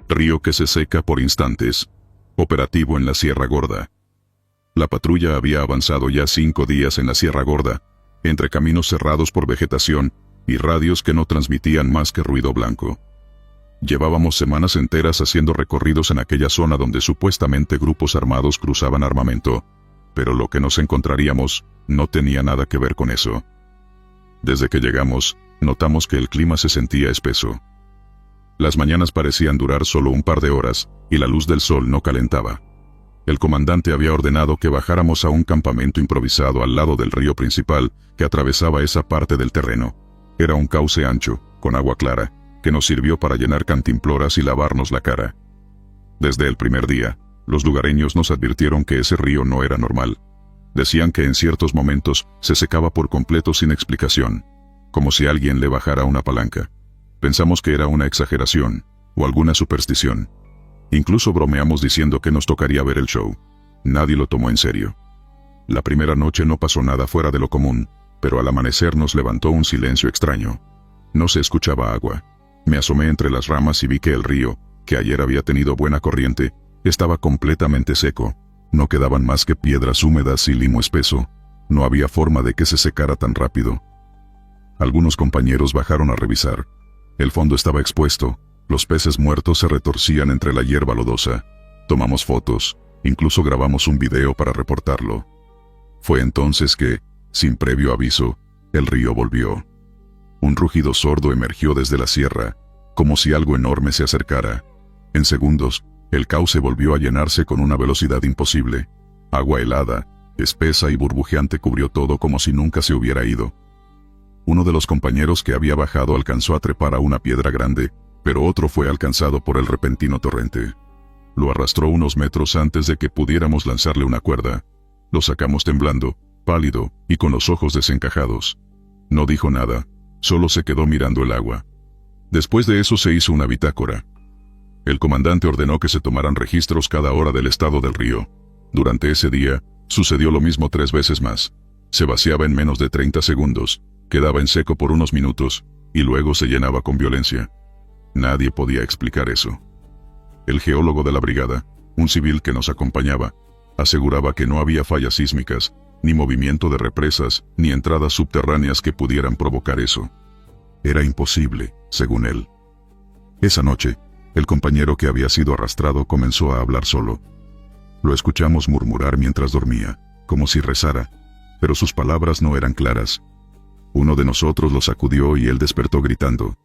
Río que se seca por instantes. Operativo en la Sierra Gorda. La patrulla había avanzado ya 5 días en la Sierra Gorda, entre caminos cerrados por vegetación y radios que no transmitían más que ruido blanco. Llevábamos semanas enteras haciendo recorridos en aquella zona donde supuestamente grupos armados cruzaban armamento, pero lo que nos encontraríamos no tenía nada que ver con eso. Desde que llegamos, notamos que el clima se sentía espeso. Las mañanas parecían durar solo un par de horas, y la luz del sol no calentaba. El comandante había ordenado que bajáramos a un campamento improvisado al lado del río principal que atravesaba esa parte del terreno. Era un cauce ancho, con agua clara, que nos sirvió para llenar cantimploras y lavarnos la cara. Desde el primer día, los lugareños nos advirtieron que ese río no era normal. Decían que en ciertos momentos se secaba por completo sin explicación, como si alguien le bajara una palanca. Pensamos que era una exageración, o alguna superstición. Incluso bromeamos diciendo que nos tocaría ver el show. Nadie lo tomó en serio. La primera noche no pasó nada fuera de lo común, pero al amanecer nos levantó un silencio extraño. No se escuchaba agua. Me asomé entre las ramas y vi que el río, que ayer había tenido buena corriente, estaba completamente seco. No quedaban más que piedras húmedas y limo espeso. No había forma de que se secara tan rápido. Algunos compañeros bajaron a revisar. El fondo estaba expuesto, los peces muertos se retorcían entre la hierba lodosa. Tomamos fotos, incluso grabamos un video para reportarlo. Fue entonces que, sin previo aviso, el río volvió. Un rugido sordo emergió desde la sierra, como si algo enorme se acercara. En segundos, el cauce volvió a llenarse con una velocidad imposible. Agua helada, espesa y burbujeante cubrió todo como si nunca se hubiera ido. Uno de los compañeros que había bajado alcanzó a trepar a una piedra grande, pero otro fue alcanzado por el repentino torrente. Lo arrastró unos metros antes de que pudiéramos lanzarle una cuerda. Lo sacamos temblando, pálido y con los ojos desencajados. No dijo nada, solo se quedó mirando el agua. Después de eso se hizo una bitácora. El comandante ordenó que se tomaran registros cada hora del estado del río. Durante ese día, sucedió lo mismo 3 veces más. Se vaciaba en menos de 30 segundos, quedaba en seco por unos minutos, y luego se llenaba con violencia. Nadie podía explicar eso. El geólogo de la brigada, un civil que nos acompañaba, aseguraba que no había fallas sísmicas, ni movimiento de represas, ni entradas subterráneas que pudieran provocar eso. Era imposible, según él. Esa noche, el compañero que había sido arrastrado comenzó a hablar solo. Lo escuchamos murmurar mientras dormía, como si rezara, pero sus palabras no eran claras. Uno de nosotros lo sacudió y él despertó gritando.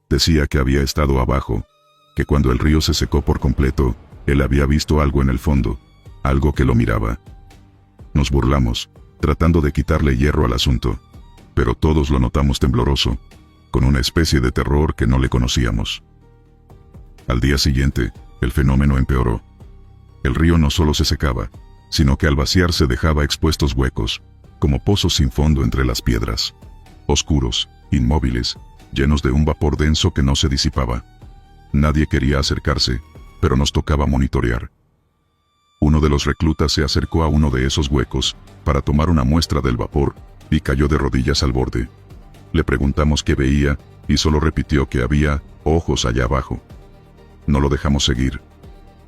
Decía que había estado abajo, que cuando el río se secó por completo, él había visto algo en el fondo, algo que lo miraba. Nos burlamos, tratando de quitarle hierro al asunto, pero todos lo notamos tembloroso, con una especie de terror que no le conocíamos. Al día siguiente, el fenómeno empeoró. El río no solo se secaba, sino que al vaciarse dejaba expuestos huecos, como pozos sin fondo entre las piedras. Oscuros, inmóviles, llenos de un vapor denso que no se disipaba. Nadie quería acercarse, pero nos tocaba monitorear. Uno de los reclutas se acercó a uno de esos huecos, para tomar una muestra del vapor, y cayó de rodillas al borde. Le preguntamos qué veía, y solo repitió que había ojos allá abajo. No lo dejamos seguir.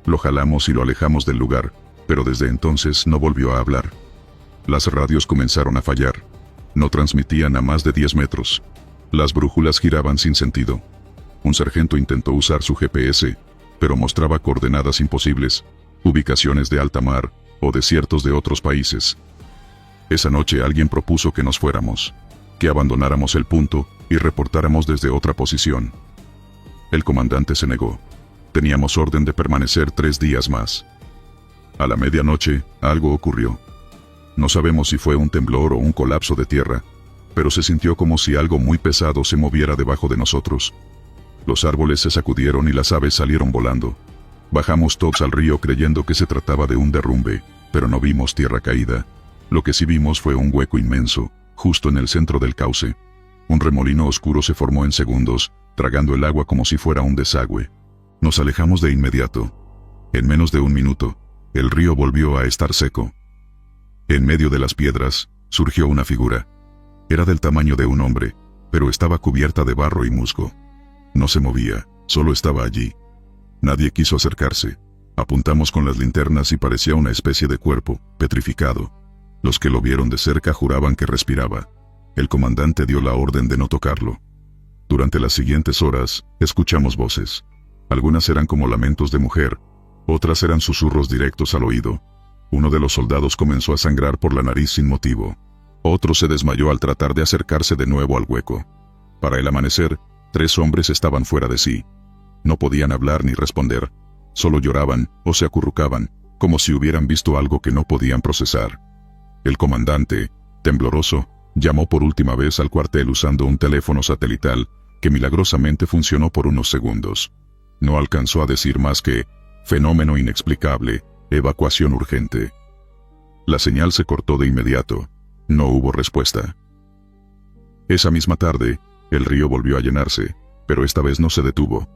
Lo jalamos y lo alejamos del lugar, pero desde entonces no volvió a hablar. Las radios comenzaron a fallar. No transmitían a más de 10 metros. Las brújulas giraban sin sentido. Un sargento intentó usar su GPS, pero mostraba coordenadas imposibles, ubicaciones de alta mar o desiertos de otros países. Esa noche alguien propuso que nos fuéramos, que abandonáramos el punto y reportáramos desde otra posición. El comandante se negó. Teníamos orden de permanecer 3 días más. A la medianoche, algo ocurrió. No sabemos si fue un temblor o un colapso de tierra, pero se sintió como si algo muy pesado se moviera debajo de nosotros. Los árboles se sacudieron y las aves salieron volando. Bajamos todos al río creyendo que se trataba de un derrumbe, pero no vimos tierra caída. Lo que sí vimos fue un hueco inmenso, justo en el centro del cauce. Un remolino oscuro se formó en segundos, tragando el agua como si fuera un desagüe. Nos alejamos de inmediato. En menos de 1 minuto, el río volvió a estar seco. En medio de las piedras, surgió una figura. Era del tamaño de un hombre, pero estaba cubierta de barro y musgo. No se movía, solo estaba allí. Nadie quiso acercarse. Apuntamos con las linternas y parecía una especie de cuerpo, petrificado. Los que lo vieron de cerca juraban que respiraba. El comandante dio la orden de no tocarlo. Durante las siguientes horas, escuchamos voces. Algunas eran como lamentos de mujer, otras eran susurros directos al oído. Uno de los soldados comenzó a sangrar por la nariz sin motivo. Otro se desmayó al tratar de acercarse de nuevo al hueco. Para el amanecer, 3 hombres estaban fuera de sí. No podían hablar ni responder. Solo lloraban o se acurrucaban, como si hubieran visto algo que no podían procesar. El comandante, tembloroso, llamó por última vez al cuartel usando un teléfono satelital que milagrosamente funcionó por unos segundos. No alcanzó a decir más que fenómeno inexplicable, evacuación urgente. La señal se cortó de inmediato. No hubo respuesta. Esa misma tarde, el río volvió a llenarse, pero esta vez no se detuvo.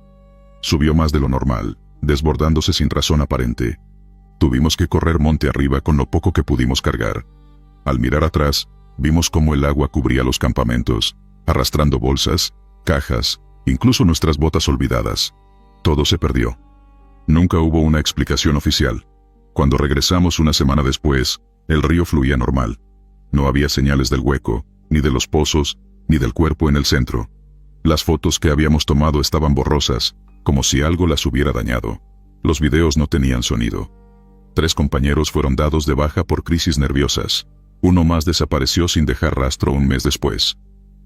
Subió más de lo normal, desbordándose sin razón aparente. Tuvimos que correr monte arriba con lo poco que pudimos cargar. Al mirar atrás, vimos cómo el agua cubría los campamentos, arrastrando bolsas, cajas, incluso nuestras botas olvidadas. Todo se perdió. Nunca hubo una explicación oficial. Cuando regresamos una semana después, el río fluía normal. No había señales del hueco, ni de los pozos, ni del cuerpo en el centro. Las fotos que habíamos tomado estaban borrosas, como si algo las hubiera dañado. Los videos no tenían sonido. 3 compañeros fueron dados de baja por crisis nerviosas. Uno más desapareció sin dejar rastro un mes después.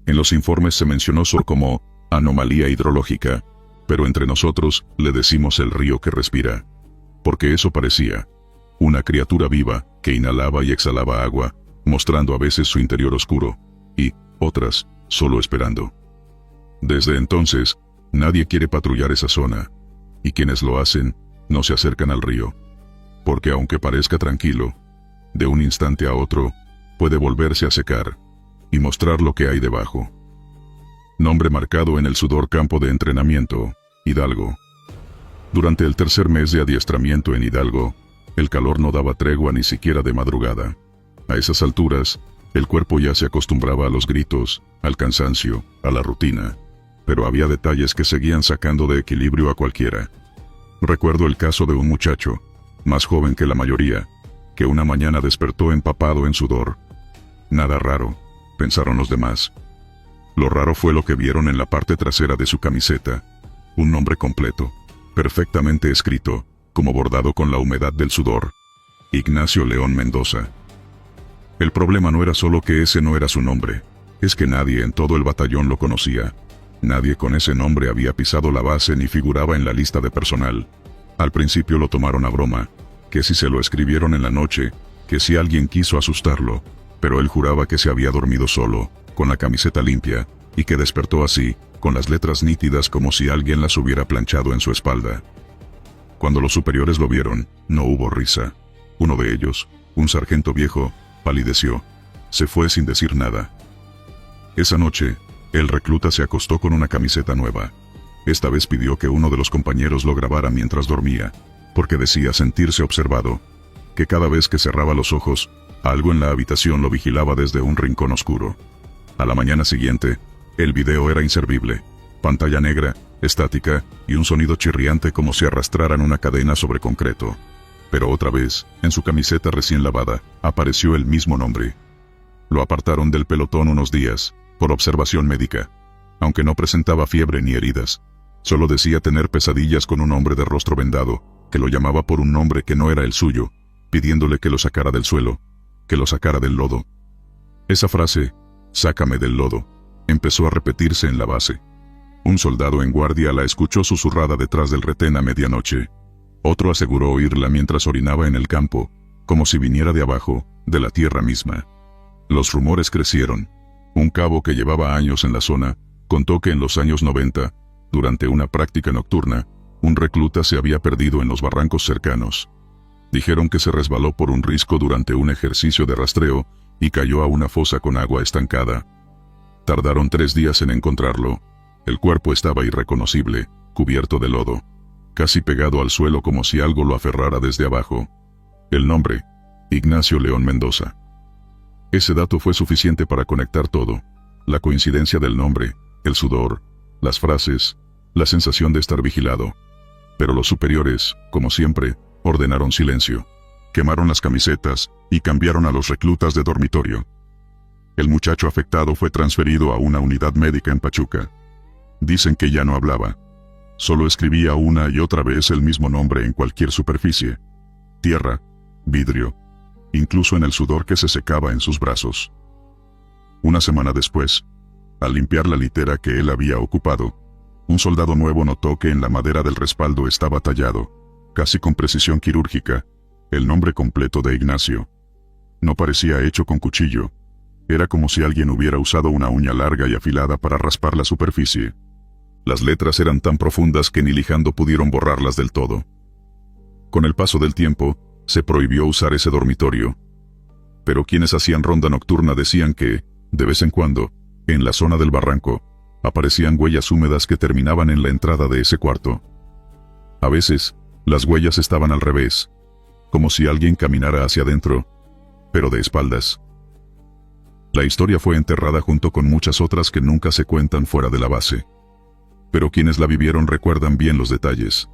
En los informes se mencionó solo como anomalía hidrológica, pero entre nosotros le decimos el río que respira. Porque eso parecía. Una criatura viva que inhalaba y exhalaba agua, mostrando a veces su interior oscuro, y, otras, solo esperando. Desde entonces, nadie quiere patrullar esa zona, y quienes lo hacen, no se acercan al río. Porque aunque parezca tranquilo, de un instante a otro, puede volverse a secar, y mostrar lo que hay debajo. Nombre marcado en el sudor: campo de entrenamiento, Hidalgo. Durante el 3er mes de adiestramiento en Hidalgo, el calor no daba tregua ni siquiera de madrugada. A esas alturas, el cuerpo ya se acostumbraba a los gritos, al cansancio, a la rutina. Pero había detalles que seguían sacando de equilibrio a cualquiera. Recuerdo el caso de un muchacho, más joven que la mayoría, que una mañana despertó empapado en sudor. Nada raro, pensaron los demás. Lo raro fue lo que vieron en la parte trasera de su camiseta. Un nombre completo, perfectamente escrito, como bordado con la humedad del sudor: Ignacio León Mendoza. El problema no era solo que ese no era su nombre, es que nadie en todo el batallón lo conocía. Nadie con ese nombre había pisado la base ni figuraba en la lista de personal. Al principio lo tomaron a broma, que si se lo escribieron en la noche, que si alguien quiso asustarlo, pero él juraba que se había dormido solo, con la camiseta limpia, y que despertó así, con las letras nítidas como si alguien las hubiera planchado en su espalda. Cuando los superiores lo vieron, no hubo risa. Uno de ellos, un sargento viejo, palideció. Se fue sin decir nada. Esa noche, el recluta se acostó con una camiseta nueva. Esta vez pidió que uno de los compañeros lo grabara mientras dormía, porque decía sentirse observado, que cada vez que cerraba los ojos, algo en la habitación lo vigilaba desde un rincón oscuro. A la mañana siguiente, el video era inservible. Pantalla negra, estática, y un sonido chirriante como si arrastraran una cadena sobre concreto. Pero otra vez, en su camiseta recién lavada, apareció el mismo nombre. Lo apartaron del pelotón unos días, por observación médica. Aunque no presentaba fiebre ni heridas, solo decía tener pesadillas con un hombre de rostro vendado, que lo llamaba por un nombre que no era el suyo, pidiéndole que lo sacara del suelo, que lo sacara del lodo. Esa frase, «sácame del lodo», empezó a repetirse en la base. Un soldado en guardia la escuchó susurrada detrás del retén a medianoche. Otro aseguró oírla mientras orinaba en el campo, como si viniera de abajo, de la tierra misma. Los rumores crecieron. Un cabo que llevaba años en la zona, contó que en los años 90, durante una práctica nocturna, un recluta se había perdido en los barrancos cercanos. Dijeron que se resbaló por un risco durante un ejercicio de rastreo y cayó a una fosa con agua estancada. Tardaron 3 días en encontrarlo. El cuerpo estaba irreconocible, cubierto de lodo, casi pegado al suelo como si algo lo aferrara desde abajo. El nombre: Ignacio León Mendoza. Ese dato fue suficiente para conectar todo. La coincidencia del nombre, el sudor, las frases, la sensación de estar vigilado. Pero los superiores, como siempre, ordenaron silencio. Quemaron las camisetas y cambiaron a los reclutas de dormitorio. El muchacho afectado fue transferido a una unidad médica en Pachuca. Dicen que ya no hablaba. Solo escribía una y otra vez el mismo nombre en cualquier superficie. Tierra, vidrio, incluso en el sudor que se secaba en sus brazos. Una semana después, al limpiar la litera que él había ocupado, un soldado nuevo notó que en la madera del respaldo estaba tallado, casi con precisión quirúrgica, el nombre completo de Ignacio. No parecía hecho con cuchillo. Era como si alguien hubiera usado una uña larga y afilada para raspar la superficie. Las letras eran tan profundas que ni lijando pudieron borrarlas del todo. Con el paso del tiempo, se prohibió usar ese dormitorio. Pero quienes hacían ronda nocturna decían que, de vez en cuando, en la zona del barranco, aparecían huellas húmedas que terminaban en la entrada de ese cuarto. A veces, las huellas estaban al revés, como si alguien caminara hacia adentro, pero de espaldas. La historia fue enterrada junto con muchas otras que nunca se cuentan fuera de la base. Pero quienes la vivieron recuerdan bien los detalles.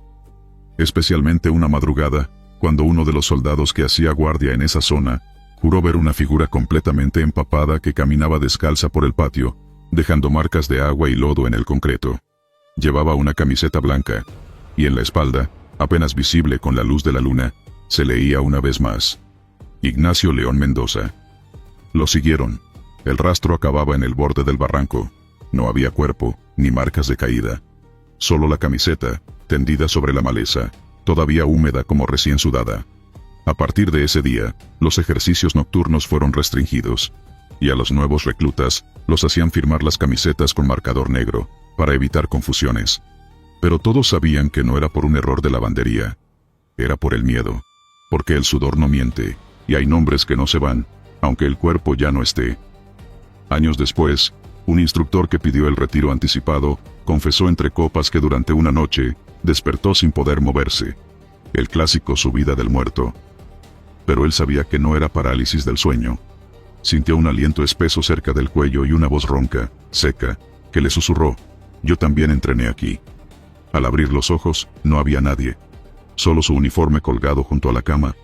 Especialmente una madrugada, cuando uno de los soldados que hacía guardia en esa zona, juró ver una figura completamente empapada que caminaba descalza por el patio, dejando marcas de agua y lodo en el concreto. Llevaba una camiseta blanca, y en la espalda, apenas visible con la luz de la luna, se leía una vez más: Ignacio León Mendoza. Lo siguieron. El rastro acababa en el borde del barranco. No había cuerpo, ni marcas de caída. Solo la camiseta, tendida sobre la maleza, todavía húmeda como recién sudada. A partir de ese día, los ejercicios nocturnos fueron restringidos, y a los nuevos reclutas los hacían firmar las camisetas con marcador negro, para evitar confusiones. Pero todos sabían que no era por un error de lavandería. Era por el miedo. Porque el sudor no miente, y hay nombres que no se van, aunque el cuerpo ya no esté. Años después, un instructor que pidió el retiro anticipado, confesó entre copas que durante una noche, despertó sin poder moverse. El clásico subida del muerto. Pero él sabía que no era parálisis del sueño. Sintió un aliento espeso cerca del cuello y una voz ronca, seca, que le susurró: «Yo también entrené aquí». Al abrir los ojos, no había nadie. Solo su uniforme colgado junto a la cama,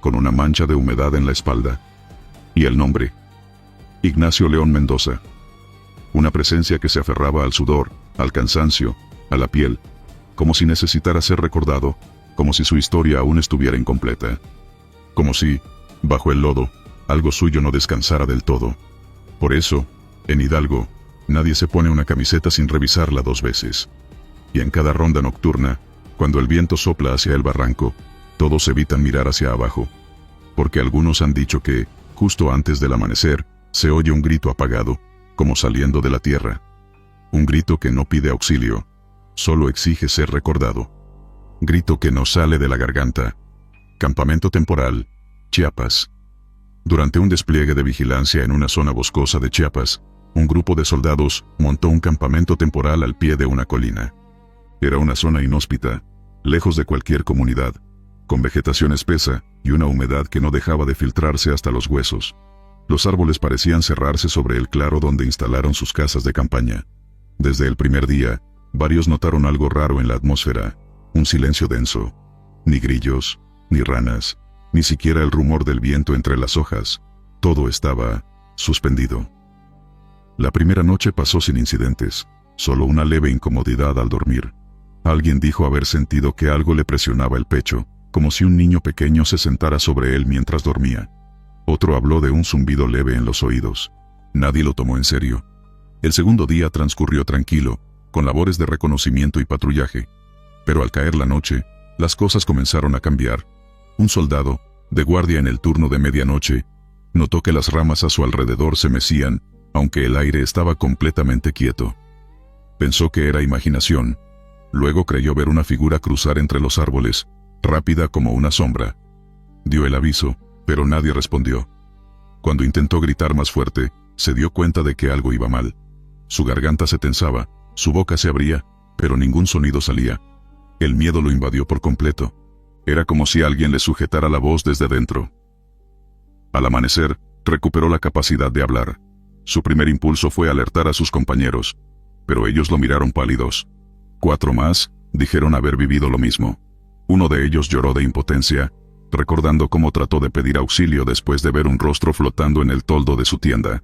con una mancha de humedad en la espalda. Y el nombre: Ignacio León Mendoza. Una presencia que se aferraba al sudor, al cansancio, a la piel, como si necesitara ser recordado, como si su historia aún estuviera incompleta. Como si, bajo el lodo, algo suyo no descansara del todo. Por eso, en Hidalgo, nadie se pone una camiseta sin revisarla 2 veces. Y en cada ronda nocturna, cuando el viento sopla hacia el barranco, todos evitan mirar hacia abajo. Porque algunos han dicho que, justo antes del amanecer, se oye un grito apagado, como saliendo de la tierra. Un grito que no pide auxilio, solo exige ser recordado. Grito que no sale de la garganta. Campamento temporal, Chiapas. Durante un despliegue de vigilancia en una zona boscosa de Chiapas, un grupo de soldados montó un campamento temporal al pie de una colina. Era una zona inhóspita, lejos de cualquier comunidad, con vegetación espesa y una humedad que no dejaba de filtrarse hasta los huesos. Los árboles parecían cerrarse sobre el claro donde instalaron sus casas de campaña. Desde el primer día, varios notaron algo raro en la atmósfera, un silencio denso. Ni grillos, ni ranas, ni siquiera el rumor del viento entre las hojas. Todo estaba suspendido. La primera noche pasó sin incidentes, solo una leve incomodidad al dormir. Alguien dijo haber sentido que algo le presionaba el pecho, como si un niño pequeño se sentara sobre él mientras dormía. Otro habló de un zumbido leve en los oídos. Nadie lo tomó en serio. El segundo día transcurrió tranquilo, con labores de reconocimiento y patrullaje. Pero al caer la noche, las cosas comenzaron a cambiar. Un soldado, de guardia en el turno de medianoche, notó que las ramas a su alrededor se mecían, aunque el aire estaba completamente quieto. Pensó que era imaginación. Luego creyó ver una figura cruzar entre los árboles, rápida como una sombra. Dio el aviso, pero nadie respondió. Cuando intentó gritar más fuerte, se dio cuenta de que algo iba mal. Su garganta se tensaba, su boca se abría, pero ningún sonido salía. El miedo lo invadió por completo. Era como si alguien le sujetara la voz desde dentro. Al amanecer, recuperó la capacidad de hablar. Su primer impulso fue alertar a sus compañeros, pero ellos lo miraron pálidos. 4 más, dijeron haber vivido lo mismo. Uno de ellos lloró de impotencia, recordando cómo trató de pedir auxilio después de ver un rostro flotando en el toldo de su tienda.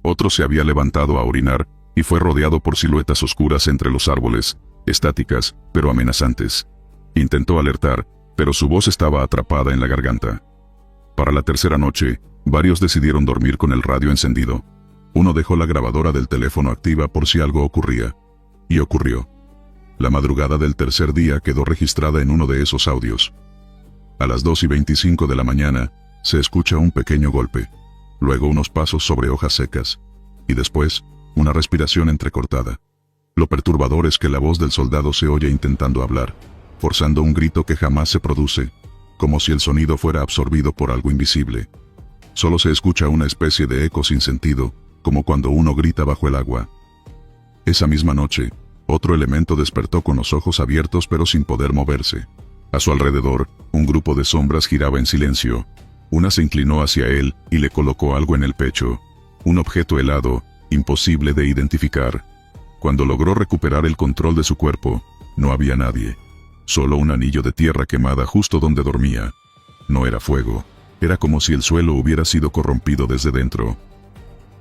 Otro se había levantado a orinar y fue rodeado por siluetas oscuras entre los árboles, estáticas, pero amenazantes. Intentó alertar, pero su voz estaba atrapada en la garganta. Para la tercera noche, varios decidieron dormir con el radio encendido. Uno dejó la grabadora del teléfono activa por si algo ocurría. Y ocurrió. La madrugada del tercer día quedó registrada en uno de esos audios. A las 2:25 de la mañana, se escucha un pequeño golpe. Luego unos pasos sobre hojas secas. Y después, una respiración entrecortada. Lo perturbador es que la voz del soldado se oye intentando hablar, forzando un grito que jamás se produce, como si el sonido fuera absorbido por algo invisible. Solo se escucha una especie de eco sin sentido, como cuando uno grita bajo el agua. Esa misma noche, otro elemento despertó con los ojos abiertos pero sin poder moverse. A su alrededor, un grupo de sombras giraba en silencio. Una se inclinó hacia él y le colocó algo en el pecho. Un objeto helado, imposible de identificar. Cuando logró recuperar el control de su cuerpo, no había nadie. Solo un anillo de tierra quemada justo donde dormía. No era fuego. Era como si el suelo hubiera sido corrompido desde dentro.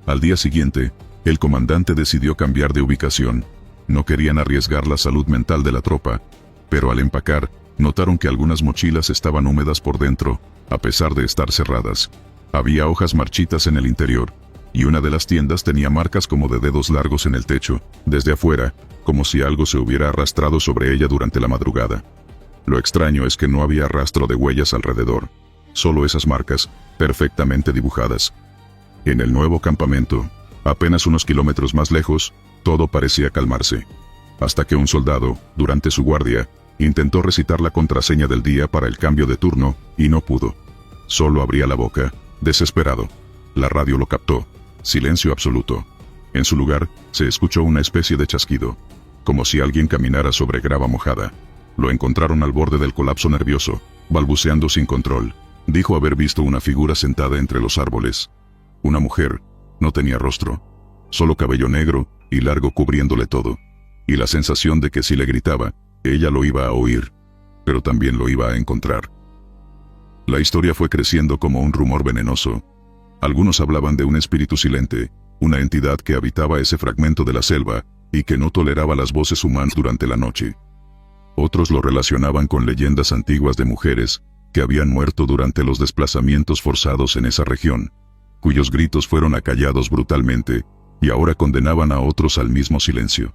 Al día siguiente, el comandante decidió cambiar de ubicación. No querían arriesgar la salud mental de la tropa, pero al empacar, notaron que algunas mochilas estaban húmedas por dentro, a pesar de estar cerradas. Había hojas marchitas en el interior, y una de las tiendas tenía marcas como de dedos largos en el techo, desde afuera, como si algo se hubiera arrastrado sobre ella durante la madrugada. Lo extraño es que no había rastro de huellas alrededor, solo esas marcas, perfectamente dibujadas. En el nuevo campamento, apenas unos kilómetros más lejos, todo parecía calmarse. Hasta que un soldado, durante su guardia, intentó recitar la contraseña del día para el cambio de turno, y no pudo. Solo abría la boca, desesperado. La radio lo captó. Silencio absoluto. En su lugar, se escuchó una especie de chasquido, como si alguien caminara sobre grava mojada. Lo encontraron al borde del colapso nervioso, balbuceando sin control. Dijo haber visto una figura sentada entre los árboles. Una mujer, no tenía rostro, solo cabello negro y largo cubriéndole todo, y la sensación de que si le gritaba, ella lo iba a oír, pero también lo iba a encontrar. La historia fue creciendo como un rumor venenoso. Algunos hablaban de un espíritu silente, una entidad que habitaba ese fragmento de la selva y que no toleraba las voces humanas durante la noche. Otros lo relacionaban con leyendas antiguas de mujeres que habían muerto durante los desplazamientos forzados en esa región, cuyos gritos fueron acallados brutalmente, y ahora condenaban a otros al mismo silencio.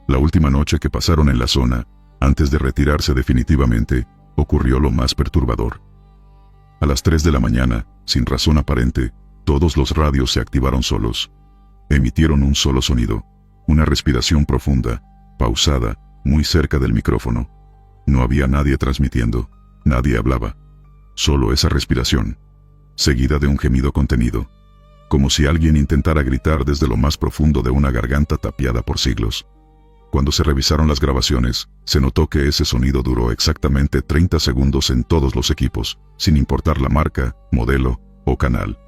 La última noche que pasaron en la zona, antes de retirarse definitivamente, ocurrió lo más perturbador. A las 3 de la mañana, sin razón aparente, todos los radios se activaron solos. Emitieron un solo sonido, una respiración profunda, pausada, muy cerca del micrófono. No había nadie transmitiendo, nadie hablaba. Solo esa respiración, seguida de un gemido contenido, como si alguien intentara gritar desde lo más profundo de una garganta tapiada por siglos. Cuando se revisaron las grabaciones, se notó que ese sonido duró exactamente 30 segundos en todos los equipos, sin importar la marca, modelo o canal.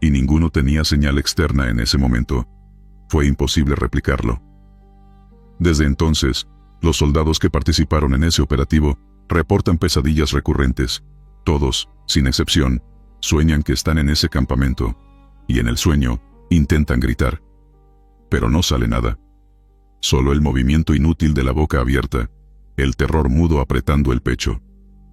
Y ninguno tenía señal externa en ese momento. Fue imposible replicarlo. Desde entonces, los soldados que participaron en ese operativo reportan pesadillas recurrentes. Todos, sin excepción, sueñan que están en ese campamento, y en el sueño, intentan gritar. Pero no sale nada. Solo el movimiento inútil de la boca abierta, el terror mudo apretando el pecho.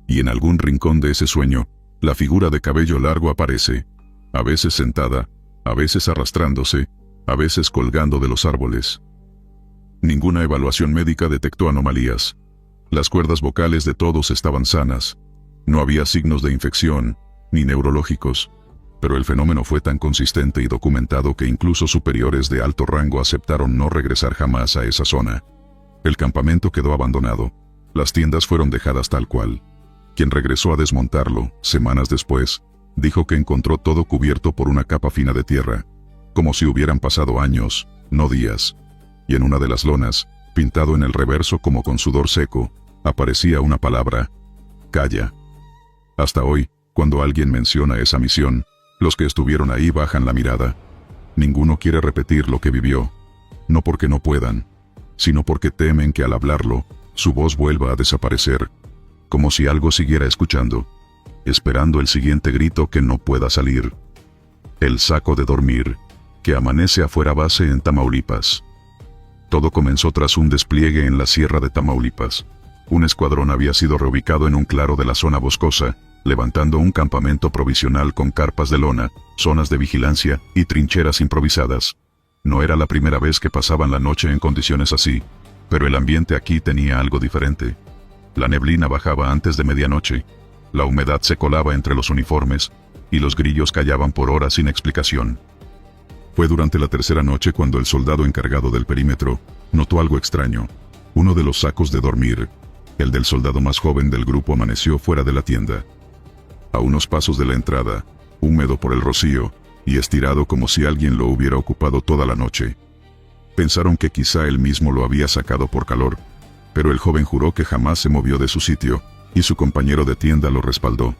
Y en algún rincón de ese sueño, la figura de cabello largo aparece, a veces sentada, a veces arrastrándose, a veces colgando de los árboles. Ninguna evaluación médica detectó anomalías. Las cuerdas vocales de todos estaban sanas. No había signos de infección, ni neurológicos. Pero el fenómeno fue tan consistente y documentado que incluso superiores de alto rango aceptaron no regresar jamás a esa zona. El campamento quedó abandonado. Las tiendas fueron dejadas tal cual. Quien regresó a desmontarlo, semanas después, dijo que encontró todo cubierto por una capa fina de tierra, como si hubieran pasado años, no días. Y en una de las lonas, pintado en el reverso como con sudor seco, aparecía una palabra: calla. Hasta hoy, cuando alguien menciona esa misión, los que estuvieron ahí bajan la mirada. Ninguno quiere repetir lo que vivió. No porque no puedan, sino porque temen que al hablarlo, su voz vuelva a desaparecer, como si algo siguiera escuchando, esperando el siguiente grito que no pueda salir. El saco de dormir, que amanece afuera base en Tamaulipas. Todo comenzó tras un despliegue en la sierra de Tamaulipas. Un escuadrón había sido reubicado en un claro de la zona boscosa, levantando un campamento provisional con carpas de lona, zonas de vigilancia y trincheras improvisadas. No era la primera vez que pasaban la noche en condiciones así, pero el ambiente aquí tenía algo diferente. La neblina bajaba antes de medianoche, la humedad se colaba entre los uniformes, y los grillos callaban por horas sin explicación. Fue durante la tercera noche cuando el soldado encargado del perímetro notó algo extraño. Uno de los sacos de dormir, el del soldado más joven del grupo, amaneció fuera de la tienda. A unos pasos de la entrada, húmedo por el rocío, y estirado como si alguien lo hubiera ocupado toda la noche. Pensaron que quizá él mismo lo había sacado por calor, pero el joven juró que jamás se movió de su sitio, y su compañero de tienda lo respaldó.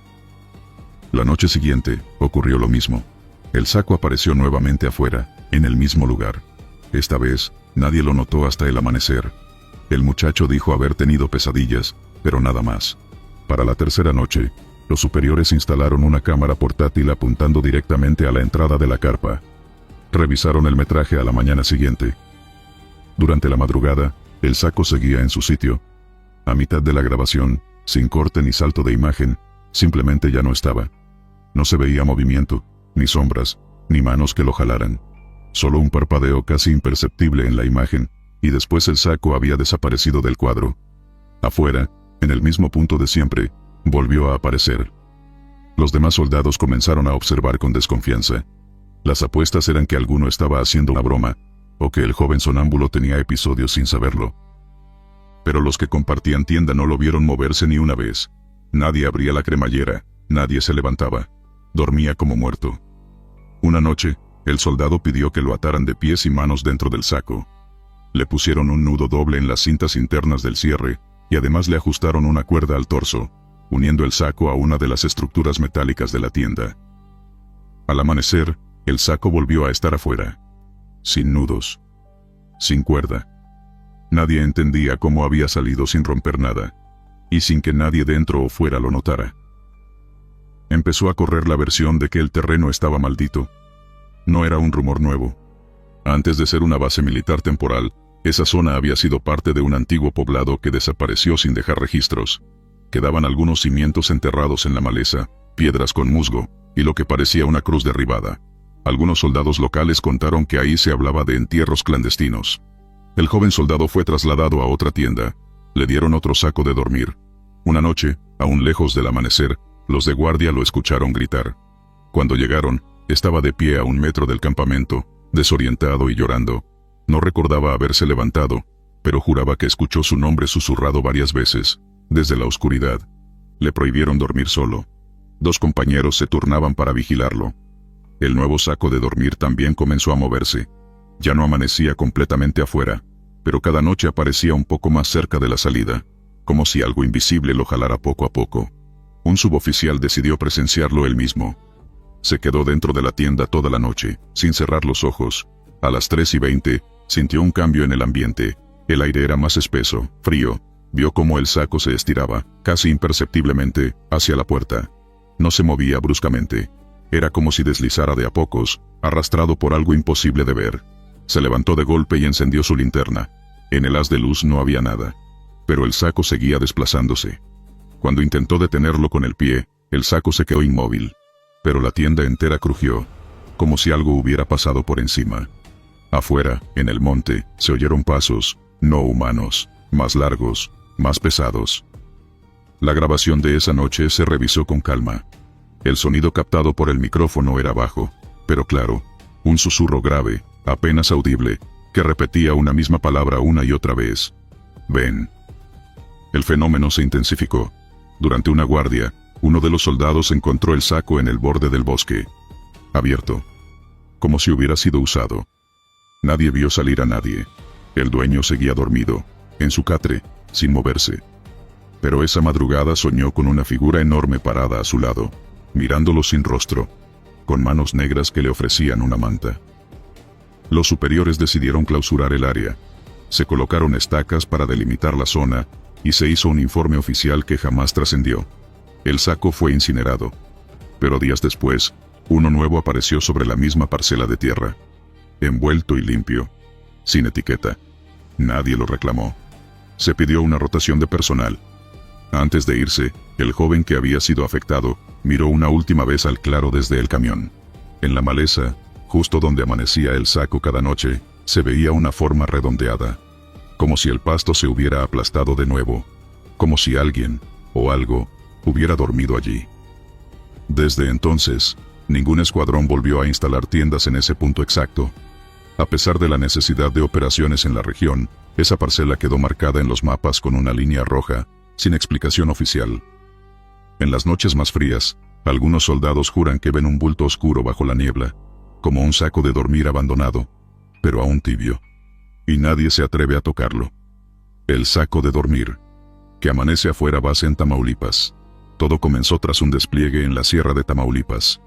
La noche siguiente, ocurrió lo mismo. El saco apareció nuevamente afuera, en el mismo lugar. Esta vez, nadie lo notó hasta el amanecer. El muchacho dijo haber tenido pesadillas, pero nada más. Para la tercera noche, los superiores instalaron una cámara portátil apuntando directamente a la entrada de la carpa. Revisaron el metraje a la mañana siguiente. Durante la madrugada, el saco seguía en su sitio. A mitad de la grabación, sin corte ni salto de imagen, simplemente ya no estaba. No se veía movimiento, ni sombras, ni manos que lo jalaran. Solo un parpadeo casi imperceptible en la imagen, y después el saco había desaparecido del cuadro. Afuera, en el mismo punto de siempre, volvió a aparecer. Los demás soldados comenzaron a observar con desconfianza. Las apuestas eran que alguno estaba haciendo una broma, o que el joven sonámbulo tenía episodios sin saberlo. Pero los que compartían tienda no lo vieron moverse ni una vez. Nadie abría la cremallera, nadie se levantaba. Dormía como muerto. Una noche, el soldado pidió que lo ataran de pies y manos dentro del saco. Le pusieron un nudo doble en las cintas internas del cierre, y además le ajustaron una cuerda al torso, uniendo el saco a una de las estructuras metálicas de la tienda. Al amanecer, el saco volvió a estar afuera. Sin nudos. Sin cuerda. Nadie entendía cómo había salido sin romper nada, y sin que nadie dentro o fuera lo notara. Empezó a correr la versión de que el terreno estaba maldito. No era un rumor nuevo. Antes de ser una base militar temporal, esa zona había sido parte de un antiguo poblado que desapareció sin dejar registros. Quedaban algunos cimientos enterrados en la maleza, piedras con musgo, y lo que parecía una cruz derribada. Algunos soldados locales contaron que ahí se hablaba de entierros clandestinos. El joven soldado fue trasladado a otra tienda. Le dieron otro saco de dormir. Una noche, aún lejos del amanecer, los de guardia lo escucharon gritar. Cuando llegaron, estaba de pie a 1 metro del campamento, desorientado y llorando. No recordaba haberse levantado, pero juraba que escuchó su nombre susurrado varias veces, desde la oscuridad. Le prohibieron dormir solo. 2 compañeros se turnaban para vigilarlo. El nuevo saco de dormir también comenzó a moverse. Ya no amanecía completamente afuera, pero cada noche aparecía un poco más cerca de la salida, como si algo invisible lo jalara poco a poco. Un suboficial decidió presenciarlo él mismo. Se quedó dentro de la tienda toda la noche, sin cerrar los ojos. A las 3:20, sintió un cambio en el ambiente. El aire era más espeso, frío. Vio cómo el saco se estiraba, casi imperceptiblemente, hacia la puerta. No se movía bruscamente. Era como si deslizara de a pocos, arrastrado por algo imposible de ver. Se levantó de golpe y encendió su linterna. En el haz de luz no había nada. Pero el saco seguía desplazándose. Cuando intentó detenerlo con el pie, el saco se quedó inmóvil. Pero la tienda entera crujió, como si algo hubiera pasado por encima. Afuera, en el monte, se oyeron pasos, no humanos, más largos, más pesados. La grabación de esa noche se revisó con calma. El sonido captado por el micrófono era bajo, pero claro, un susurro grave, apenas audible, que repetía una misma palabra una y otra vez. Ven. El fenómeno se intensificó. Durante una guardia, uno de los soldados encontró el saco en el borde del bosque, abierto, como si hubiera sido usado. Nadie vio salir a nadie. El dueño seguía dormido, en su catre, sin moverse. Pero esa madrugada soñó con una figura enorme parada a su lado, mirándolo sin rostro, con manos negras que le ofrecían una manta. Los superiores decidieron clausurar el área. Se colocaron estacas para delimitar la zona, y se hizo un informe oficial que jamás trascendió. El saco fue incinerado. Pero días después, uno nuevo apareció sobre la misma parcela de tierra. Envuelto y limpio. Sin etiqueta. Nadie lo reclamó. Se pidió una rotación de personal. Antes de irse, el joven que había sido afectado, miró una última vez al claro desde el camión. En la maleza, justo donde amanecía el saco cada noche, se veía una forma redondeada. Como si el pasto se hubiera aplastado de nuevo. Como si alguien, o algo, hubiera dormido allí. Desde entonces, ningún escuadrón volvió a instalar tiendas en ese punto exacto. A pesar de la necesidad de operaciones en la región, esa parcela quedó marcada en los mapas con una línea roja, sin explicación oficial. En las noches más frías, algunos soldados juran que ven un bulto oscuro bajo la niebla, como un saco de dormir abandonado, pero aún tibio. Y nadie se atreve a tocarlo. El saco de dormir, que amanece afuera base en Tamaulipas. Todo comenzó tras un despliegue en la sierra de Tamaulipas.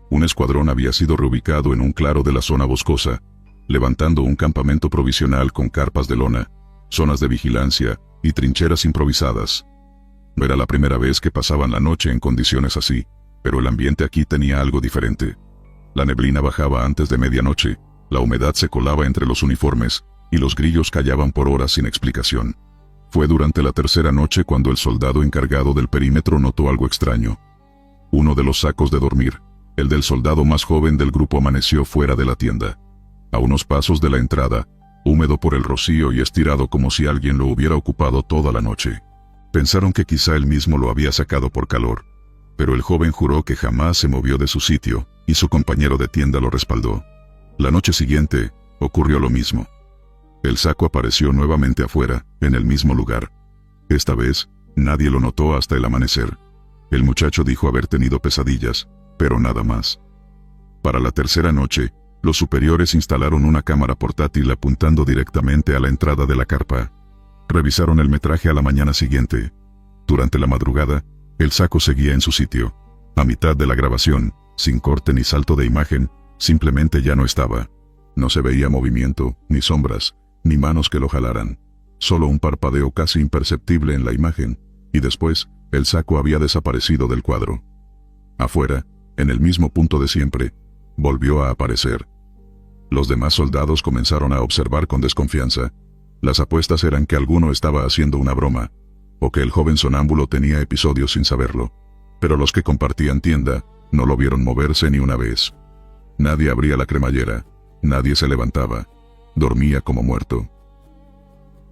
Un escuadrón había sido reubicado en un claro de la zona boscosa, levantando un campamento provisional con carpas de lona, zonas de vigilancia y trincheras improvisadas. No era la primera vez que pasaban la noche en condiciones así, pero el ambiente aquí tenía algo diferente. La neblina bajaba antes de medianoche, la humedad se colaba entre los uniformes, y los grillos callaban por horas sin explicación. Fue durante la tercera noche cuando el soldado encargado del perímetro notó algo extraño. Uno de los sacos de dormir, el del soldado más joven del grupo, amaneció fuera de la tienda. A unos pasos de la entrada, húmedo por el rocío y estirado como si alguien lo hubiera ocupado toda la noche. Pensaron que quizá él mismo lo había sacado por calor, pero el joven juró que jamás se movió de su sitio, y su compañero de tienda lo respaldó. La noche siguiente, ocurrió lo mismo. El saco apareció nuevamente afuera, en el mismo lugar. Esta vez, nadie lo notó hasta el amanecer. El muchacho dijo haber tenido pesadillas, pero nada más. Para la tercera noche, los superiores instalaron una cámara portátil apuntando directamente a la entrada de la carpa. Revisaron el metraje a la mañana siguiente. Durante la madrugada, el saco seguía en su sitio. A mitad de la grabación, sin corte ni salto de imagen, simplemente ya no estaba. No se veía movimiento, ni sombras, ni manos que lo jalaran. Solo un parpadeo casi imperceptible en la imagen, y después, el saco había desaparecido del cuadro. Afuera, en el mismo punto de siempre, volvió a aparecer. Los demás soldados comenzaron a observar con desconfianza. Las apuestas eran que alguno estaba haciendo una broma, o que el joven sonámbulo tenía episodios sin saberlo. Pero los que compartían tienda, no lo vieron moverse ni una vez. Nadie abría la cremallera, nadie se levantaba. Dormía como muerto.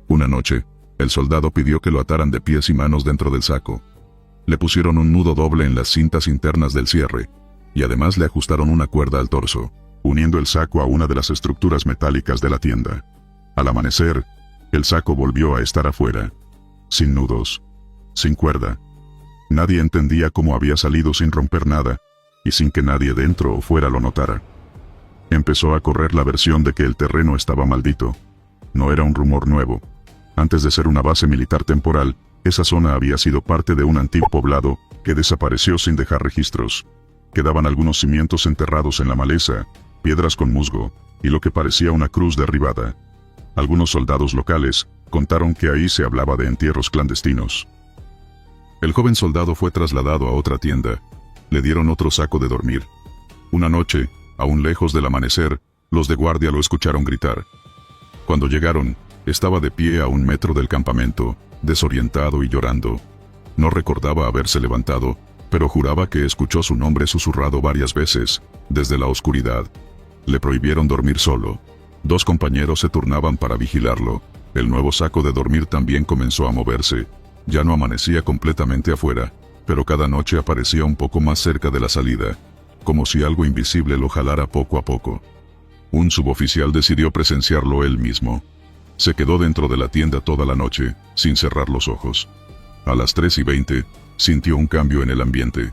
Una noche, el soldado pidió que lo ataran de pies y manos dentro del saco. Le pusieron un nudo doble en las cintas internas del cierre, y además le ajustaron una cuerda al torso, uniendo el saco a una de las estructuras metálicas de la tienda. Al amanecer, el saco volvió a estar afuera, sin nudos, sin cuerda. Nadie entendía cómo había salido sin romper nada, y sin que nadie dentro o fuera lo notara. Empezó a correr la versión de que el terreno estaba maldito. No era un rumor nuevo. Antes de ser una base militar temporal, esa zona había sido parte de un antiguo poblado que desapareció sin dejar registros. Quedaban algunos cimientos enterrados en la maleza, piedras con musgo, y lo que parecía una cruz derribada. Algunos soldados locales contaron que ahí se hablaba de entierros clandestinos. El joven soldado fue trasladado a otra tienda. Le dieron otro saco de dormir. Una noche, aún lejos del amanecer, los de guardia lo escucharon gritar. Cuando llegaron, estaba de pie a 1 metro del campamento, desorientado y llorando. No recordaba haberse levantado, pero juraba que escuchó su nombre susurrado varias veces, desde la oscuridad. Le prohibieron dormir solo. 2 compañeros se turnaban para vigilarlo. El nuevo saco de dormir también comenzó a moverse. Ya no amanecía completamente afuera, pero cada noche aparecía un poco más cerca de la salida, como si algo invisible lo jalara poco a poco. Un suboficial decidió presenciarlo él mismo. Se quedó dentro de la tienda toda la noche, sin cerrar los ojos. A las 3:20, sintió un cambio en el ambiente.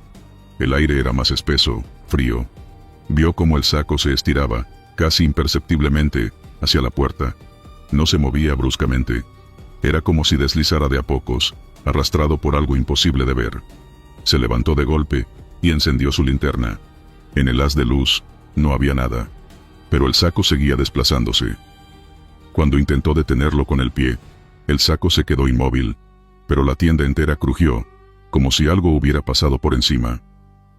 El aire era más espeso, frío. Vio cómo el saco se estiraba, casi imperceptiblemente, hacia la puerta. No se movía bruscamente. Era como si deslizara de a pocos, arrastrado por algo imposible de ver. Se levantó de golpe, y encendió su linterna. En el haz de luz, no había nada. Pero el saco seguía desplazándose. Cuando intentó detenerlo con el pie, el saco se quedó inmóvil, pero la tienda entera crujió, como si algo hubiera pasado por encima.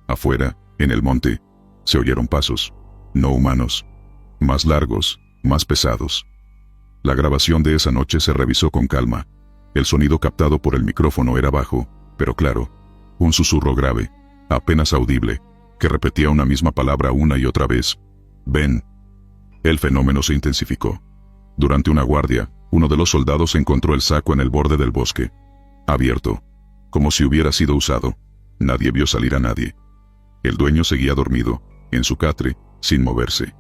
Afuera, en el monte, se oyeron pasos, no humanos, más largos, más pesados. La grabación de esa noche se revisó con calma. El sonido captado por el micrófono era bajo, pero claro, un susurro grave, apenas audible, que repetía una misma palabra una y otra vez. «Ven». El fenómeno se intensificó. Durante una guardia, uno de los soldados encontró el saco en el borde del bosque, abierto, como si hubiera sido usado. Nadie vio salir a nadie. El dueño seguía dormido, en su catre, sin moverse.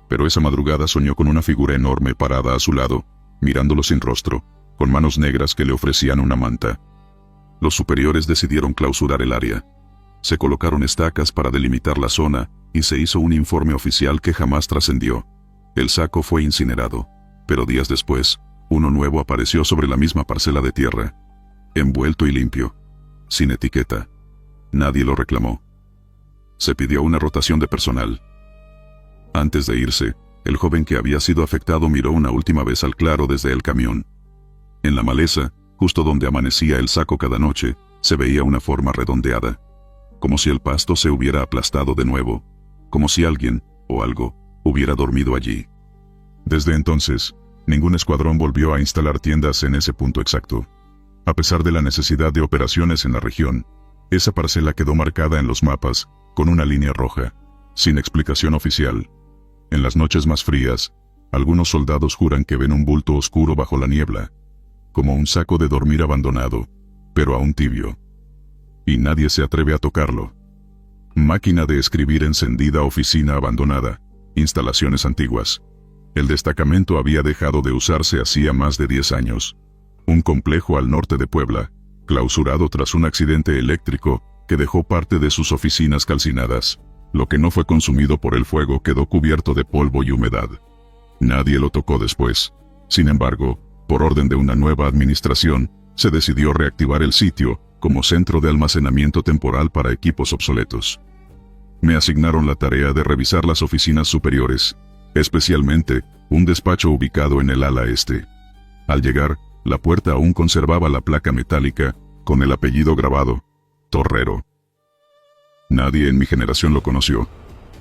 Pero esa madrugada soñó con una figura enorme parada a su lado, mirándolo sin rostro, con manos negras que le ofrecían una manta. Los superiores decidieron clausurar el área. Se colocaron estacas para delimitar la zona, y se hizo un informe oficial que jamás trascendió. El saco fue incinerado, pero días después, uno nuevo apareció sobre la misma parcela de tierra, envuelto y limpio, sin etiqueta. Nadie lo reclamó. Se pidió una rotación de personal. Antes de irse, el joven que había sido afectado miró una última vez al claro desde el camión. En la maleza, justo donde amanecía el saco cada noche, se veía una forma redondeada, como si el pasto se hubiera aplastado de nuevo, como si alguien, o algo, hubiera dormido allí. Desde entonces, ningún escuadrón volvió a instalar tiendas en ese punto exacto. A pesar de la necesidad de operaciones en la región, esa parcela quedó marcada en los mapas, con una línea roja, sin explicación oficial. En las noches más frías, algunos soldados juran que ven un bulto oscuro bajo la niebla, como un saco de dormir abandonado, pero aún tibio. Y nadie se atreve a tocarlo. Máquina de escribir encendida, oficina abandonada, instalaciones antiguas. El destacamento había dejado de usarse hacía más de 10 años. Un complejo al norte de Puebla, clausurado tras un accidente eléctrico que dejó parte de sus oficinas calcinadas. Lo que no fue consumido por el fuego quedó cubierto de polvo y humedad. Nadie lo tocó después. Sin embargo, por orden de una nueva administración, se decidió reactivar el sitio como centro de almacenamiento temporal para equipos obsoletos. Me asignaron la tarea de revisar las oficinas superiores, especialmente un despacho ubicado en el ala este. Al llegar, la puerta aún conservaba la placa metálica, con el apellido grabado, Torrero. Nadie en mi generación lo conoció,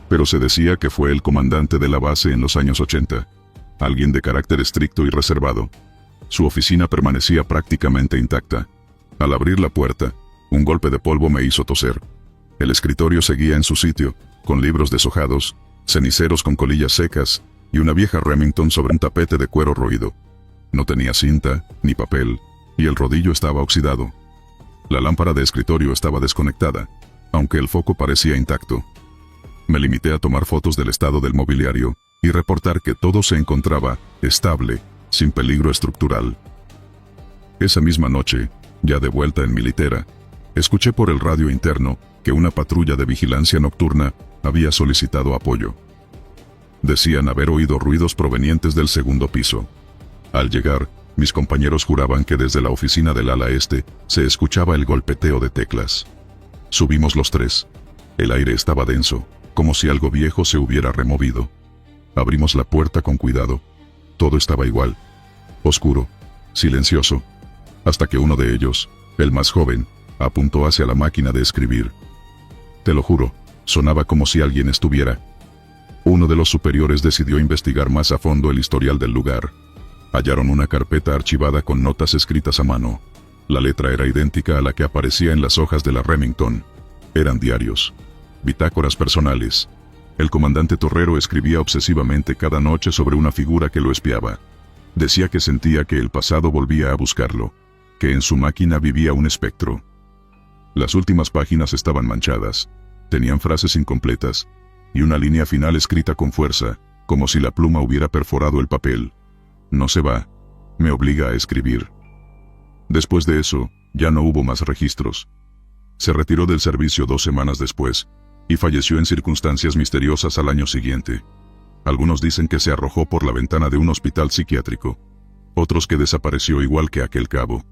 pero se decía que fue el comandante de la base en los años 80, alguien de carácter estricto y reservado. Su oficina permanecía prácticamente intacta. Al abrir la puerta, un golpe de polvo me hizo toser. El escritorio seguía en su sitio, con libros deshojados, ceniceros con colillas secas, y una vieja Remington sobre un tapete de cuero roído. No tenía cinta, ni papel, y el rodillo estaba oxidado. La lámpara de escritorio estaba desconectada, aunque el foco parecía intacto. Me limité a tomar fotos del estado del mobiliario, y reportar que todo se encontraba estable, sin peligro estructural. Esa misma noche, ya de vuelta en mi litera, escuché por el radio interno que una patrulla de vigilancia nocturna había solicitado apoyo. Decían haber oído ruidos provenientes del segundo piso. Al llegar, mis compañeros juraban que desde la oficina del ala este se escuchaba el golpeteo de teclas. Subimos los tres. El aire estaba denso, como si algo viejo se hubiera removido. Abrimos la puerta con cuidado. Todo estaba igual. Oscuro, silencioso, hasta que uno de ellos, el más joven, apuntó hacia la máquina de escribir. Te lo juro, sonaba como si alguien estuviera. Uno de los superiores decidió investigar más a fondo el historial del lugar. Hallaron una carpeta archivada con notas escritas a mano. La letra era idéntica a la que aparecía en las hojas de la Remington. Eran diarios, bitácoras personales. El comandante Torrero escribía obsesivamente cada noche sobre una figura que lo espiaba. Decía que sentía que el pasado volvía a buscarlo, que en su máquina vivía un espectro. Las últimas páginas estaban manchadas, tenían frases incompletas, y una línea final escrita con fuerza, como si la pluma hubiera perforado el papel. No se va, me obliga a escribir. Después de eso, ya no hubo más registros. Se retiró del servicio 2 semanas después, y falleció en circunstancias misteriosas al año siguiente. Algunos dicen que se arrojó por la ventana de un hospital psiquiátrico, otros que desapareció igual que aquel cabo.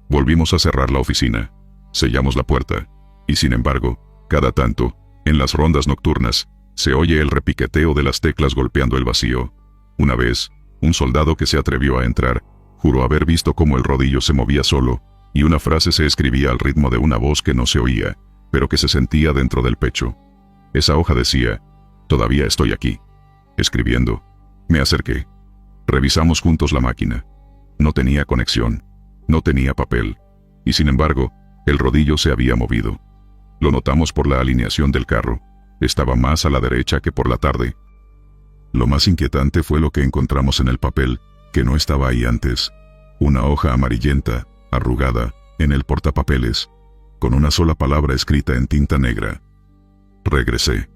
Volvimos a cerrar la oficina, sellamos la puerta, y sin embargo, cada tanto, en las rondas nocturnas, se oye el repiqueteo de las teclas golpeando el vacío. Una vez, Un soldado que se atrevió a entrar, juró haber visto cómo el rodillo se movía solo, y una frase se escribía al ritmo de una voz que no se oía, pero que se sentía dentro del pecho. Esa hoja decía: «Todavía estoy aquí». Escribiendo. Me acerqué. Revisamos juntos la máquina. No tenía conexión. No tenía papel. Y sin embargo, el rodillo se había movido. Lo notamos por la alineación del carro. Estaba más a la derecha que por la tarde. Lo más inquietante fue lo que encontramos en el papel, que no estaba ahí antes. Una hoja amarillenta, arrugada, en el portapapeles, con una sola palabra escrita en tinta negra. Regresé.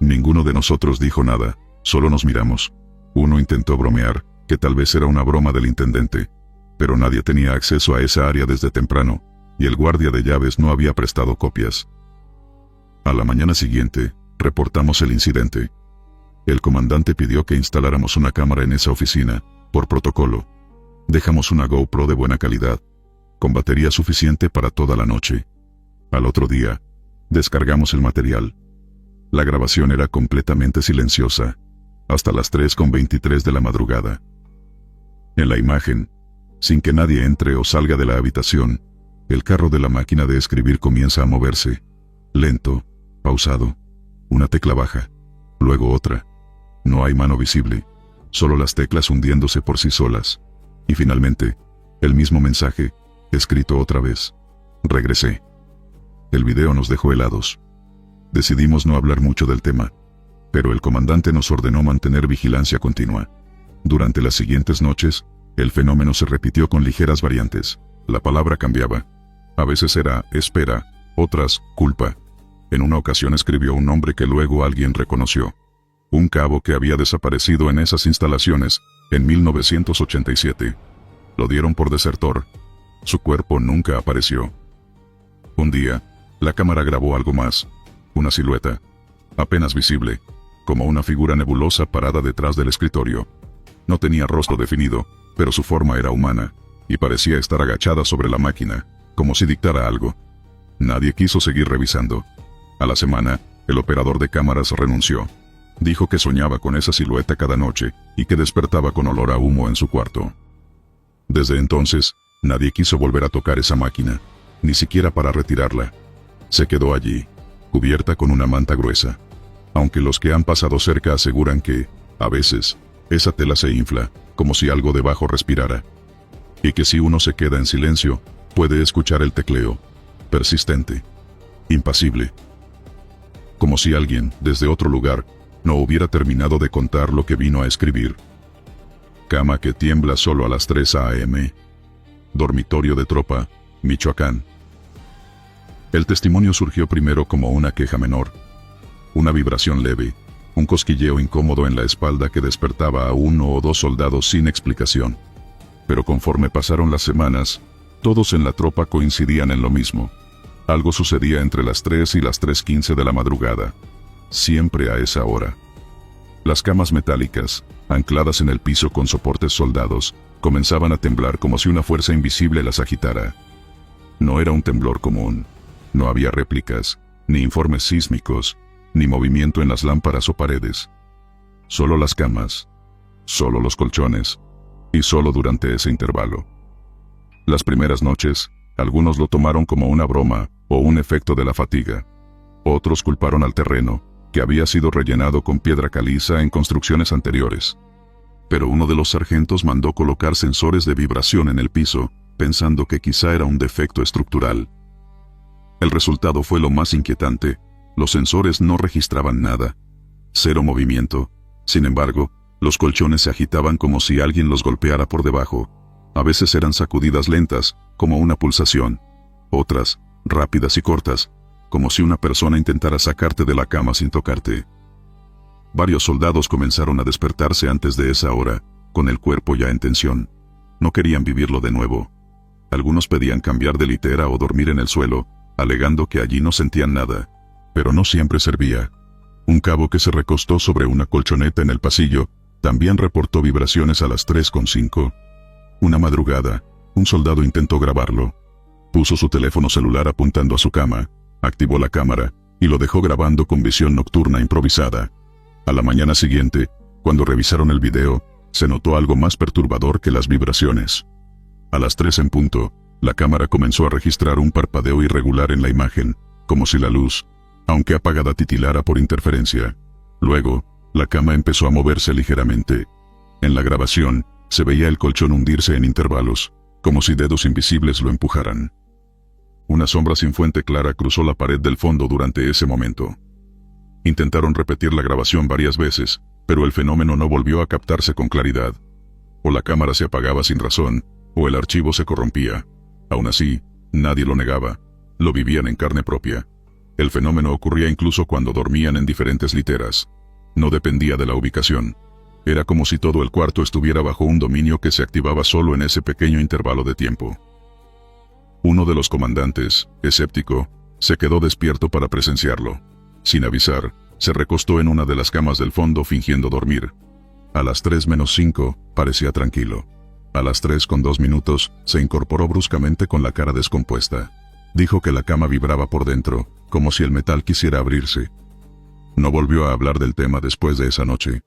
Ninguno de nosotros dijo nada, solo nos miramos. Uno intentó bromear, que tal vez era una broma del intendente, pero nadie tenía acceso a esa área desde temprano, y el guardia de llaves no había prestado copias. A la mañana siguiente, reportamos el incidente. El comandante pidió que instaláramos una cámara en esa oficina, por protocolo. Dejamos una GoPro de buena calidad, con batería suficiente para toda la noche. Al otro día, descargamos el material. La grabación era completamente silenciosa, hasta las 3:23 de la madrugada. En la imagen, sin que nadie entre o salga de la habitación, el carro de la máquina de escribir comienza a moverse, lento, pausado, una tecla baja, luego otra. No hay mano visible, solo las teclas hundiéndose por sí solas. Y finalmente, el mismo mensaje, escrito otra vez. Regresé. El video nos dejó helados. Decidimos no hablar mucho del tema, pero el comandante nos ordenó mantener vigilancia continua. Durante las siguientes noches, el fenómeno se repitió con ligeras variantes. La palabra cambiaba. A veces era espera, otras culpa. En una ocasión escribió un nombre que luego alguien reconoció. Un cabo que había desaparecido en esas instalaciones en 1987. Lo dieron por desertor. Su cuerpo nunca apareció. Un día, la cámara grabó algo más. Una silueta, apenas visible, como una figura nebulosa parada detrás del escritorio. No tenía rostro definido, pero su forma era humana, y parecía estar agachada sobre la máquina, como si dictara algo. Nadie quiso seguir revisando. A la semana, el operador de cámaras renunció. Dijo que soñaba con esa silueta cada noche, y que despertaba con olor a humo en su cuarto. Desde entonces, nadie quiso volver a tocar esa máquina, ni siquiera para retirarla. Se quedó allí, cubierta con una manta gruesa. Aunque los que han pasado cerca aseguran que, a veces, esa tela se infla, como si algo debajo respirara. Y que si uno se queda en silencio, puede escuchar el tecleo, persistente, impasible. Como si alguien, desde otro lugar, no hubiera terminado de contar lo que vino a escribir. Cama que tiembla solo a las 3 a.m. Dormitorio de tropa, Michoacán. El testimonio surgió primero como una queja menor. Una vibración leve, un cosquilleo incómodo en la espalda que despertaba a uno o dos soldados sin explicación. Pero conforme pasaron las semanas, todos en la tropa coincidían en lo mismo. Algo sucedía entre las 3 y las 3:15 de la madrugada. Siempre a esa hora. Las camas metálicas, ancladas en el piso con soportes soldados, comenzaban a temblar como si una fuerza invisible las agitara. No era un temblor común. No había réplicas, ni informes sísmicos, ni movimiento en las lámparas o paredes. Solo las camas, solo los colchones, y solo durante ese intervalo. Las primeras noches, algunos lo tomaron como una broma o un efecto de la fatiga. Otros culparon al terreno, que había sido rellenado con piedra caliza en construcciones anteriores. Pero uno de los sargentos mandó colocar sensores de vibración en el piso, pensando que quizá era un defecto estructural. El resultado fue lo más inquietante. Los sensores no registraban nada. Cero movimiento. Sin embargo, los colchones se agitaban como si alguien los golpeara por debajo. A veces eran sacudidas lentas, como una pulsación. Otras, rápidas y cortas, como si una persona intentara sacarte de la cama sin tocarte. Varios soldados comenzaron a despertarse antes de esa hora, con el cuerpo ya en tensión. No querían vivirlo de nuevo. Algunos pedían cambiar de litera o dormir en el suelo, alegando que allí no sentían nada. Pero no siempre servía. Un cabo que se recostó sobre una colchoneta en el pasillo, también reportó vibraciones a las 3:05. Una madrugada, un soldado intentó grabarlo. Puso su teléfono celular apuntando a su cama, activó la cámara, y lo dejó grabando con visión nocturna improvisada. A la mañana siguiente, cuando revisaron el video, se notó algo más perturbador que las vibraciones. A las 3 en punto, la cámara comenzó a registrar un parpadeo irregular en la imagen, como si la luz, aunque apagada, titilara por interferencia. Luego, la cama empezó a moverse ligeramente. En la grabación, se veía el colchón hundirse en intervalos, como si dedos invisibles lo empujaran. Una sombra sin fuente clara cruzó la pared del fondo durante ese momento. Intentaron repetir la grabación varias veces, pero el fenómeno no volvió a captarse con claridad. O la cámara se apagaba sin razón, o el archivo se corrompía. Aún así, nadie lo negaba. Lo vivían en carne propia. El fenómeno ocurría incluso cuando dormían en diferentes literas. No dependía de la ubicación. Era como si todo el cuarto estuviera bajo un dominio que se activaba solo en ese pequeño intervalo de tiempo. Uno de los comandantes, escéptico, se quedó despierto para presenciarlo. Sin avisar, se recostó en una de las camas del fondo fingiendo dormir. A las 3:05, parecía tranquilo. A las 3:02, se incorporó bruscamente con la cara descompuesta. Dijo que la cama vibraba por dentro, como si el metal quisiera abrirse. No volvió a hablar del tema después de esa noche.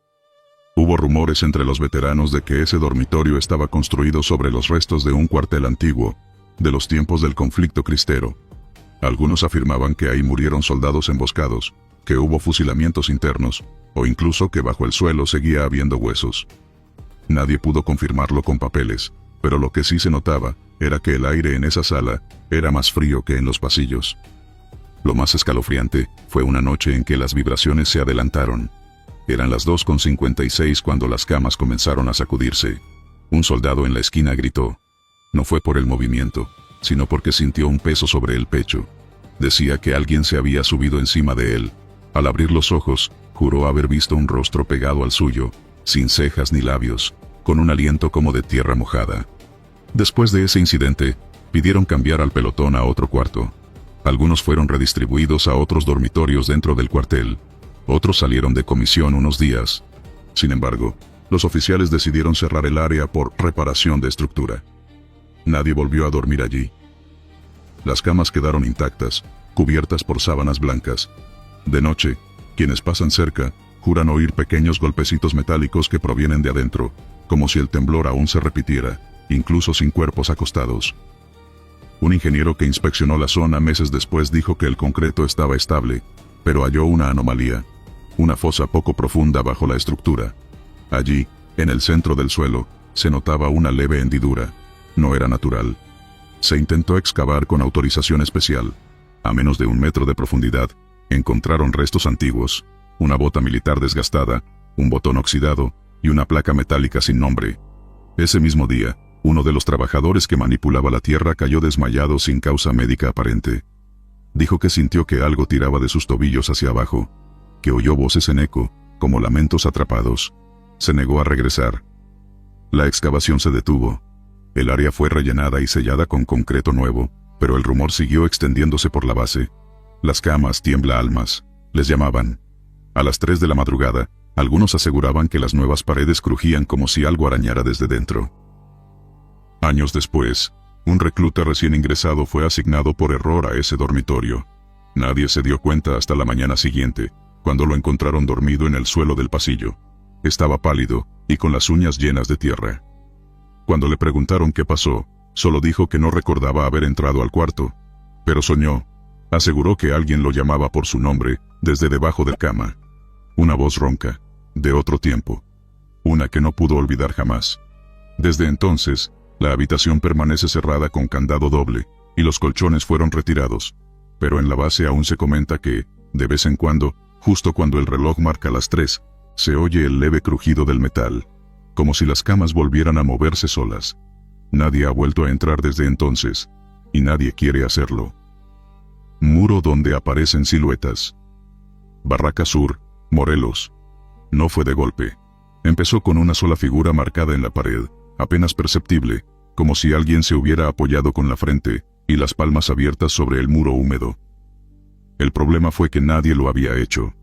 Hubo rumores entre los veteranos de que ese dormitorio estaba construido sobre los restos de un cuartel antiguo, de los tiempos del conflicto cristero. Algunos afirmaban que ahí murieron soldados emboscados, que hubo fusilamientos internos, o incluso que bajo el suelo seguía habiendo huesos. Nadie pudo confirmarlo con papeles, pero lo que sí se notaba era que el aire en esa sala era más frío que en los pasillos. Lo más escalofriante fue una noche en que las vibraciones se adelantaron. Eran las 2:56 cuando las camas comenzaron a sacudirse. Un soldado en la esquina gritó. No fue por el movimiento, sino porque sintió un peso sobre el pecho. Decía que alguien se había subido encima de él. Al abrir los ojos, juró haber visto un rostro pegado al suyo, sin cejas ni labios, con un aliento como de tierra mojada. Después de ese incidente, pidieron cambiar al pelotón a otro cuarto. Algunos fueron redistribuidos a otros dormitorios dentro del cuartel. Otros salieron de comisión unos días. Sin embargo, los oficiales decidieron cerrar el área por reparación de estructura. Nadie volvió a dormir allí. Las camas quedaron intactas, cubiertas por sábanas blancas. De noche, quienes pasan cerca, juran oír pequeños golpecitos metálicos que provienen de adentro, como si el temblor aún se repitiera, incluso sin cuerpos acostados. Un ingeniero que inspeccionó la zona meses después dijo que el concreto estaba estable, pero halló una anomalía, una fosa poco profunda bajo la estructura. Allí, en el centro del suelo, se notaba una leve hendidura. No era natural. Se intentó excavar con autorización especial. A menos de 1 metro de profundidad, encontraron restos antiguos, una bota militar desgastada, un botón oxidado y una placa metálica sin nombre. Ese mismo día, uno de los trabajadores que manipulaba la tierra cayó desmayado sin causa médica aparente. Dijo que sintió que algo tiraba de sus tobillos hacia abajo, que oyó voces en eco, como lamentos atrapados. Se negó a regresar. La excavación se detuvo. El área fue rellenada y sellada con concreto nuevo, pero el rumor siguió extendiéndose por la base. Las camas tiembla almas, les llamaban. A las 3 de la madrugada, algunos aseguraban que las nuevas paredes crujían como si algo arañara desde dentro. Años después, un recluta recién ingresado fue asignado por error a ese dormitorio. Nadie se dio cuenta hasta la mañana siguiente, cuando lo encontraron dormido en el suelo del pasillo. Estaba pálido y con las uñas llenas de tierra. Cuando le preguntaron qué pasó, solo dijo que no recordaba haber entrado al cuarto, pero soñó. Aseguró que alguien lo llamaba por su nombre, desde debajo de la cama. Una voz ronca, de otro tiempo. Una que no pudo olvidar jamás. Desde entonces, la habitación permanece cerrada con candado doble, y los colchones fueron retirados. Pero en la base aún se comenta que, de vez en cuando, justo cuando el reloj marca las 3, se oye el leve crujido del metal, como si las camas volvieran a moverse solas. Nadie ha vuelto a entrar desde entonces, y nadie quiere hacerlo. Muro donde aparecen siluetas. Barraca Sur, Morelos. No fue de golpe. Empezó con una sola figura marcada en la pared, apenas perceptible, como si alguien se hubiera apoyado con la frente y las palmas abiertas sobre el muro húmedo. El problema fue que nadie lo había hecho.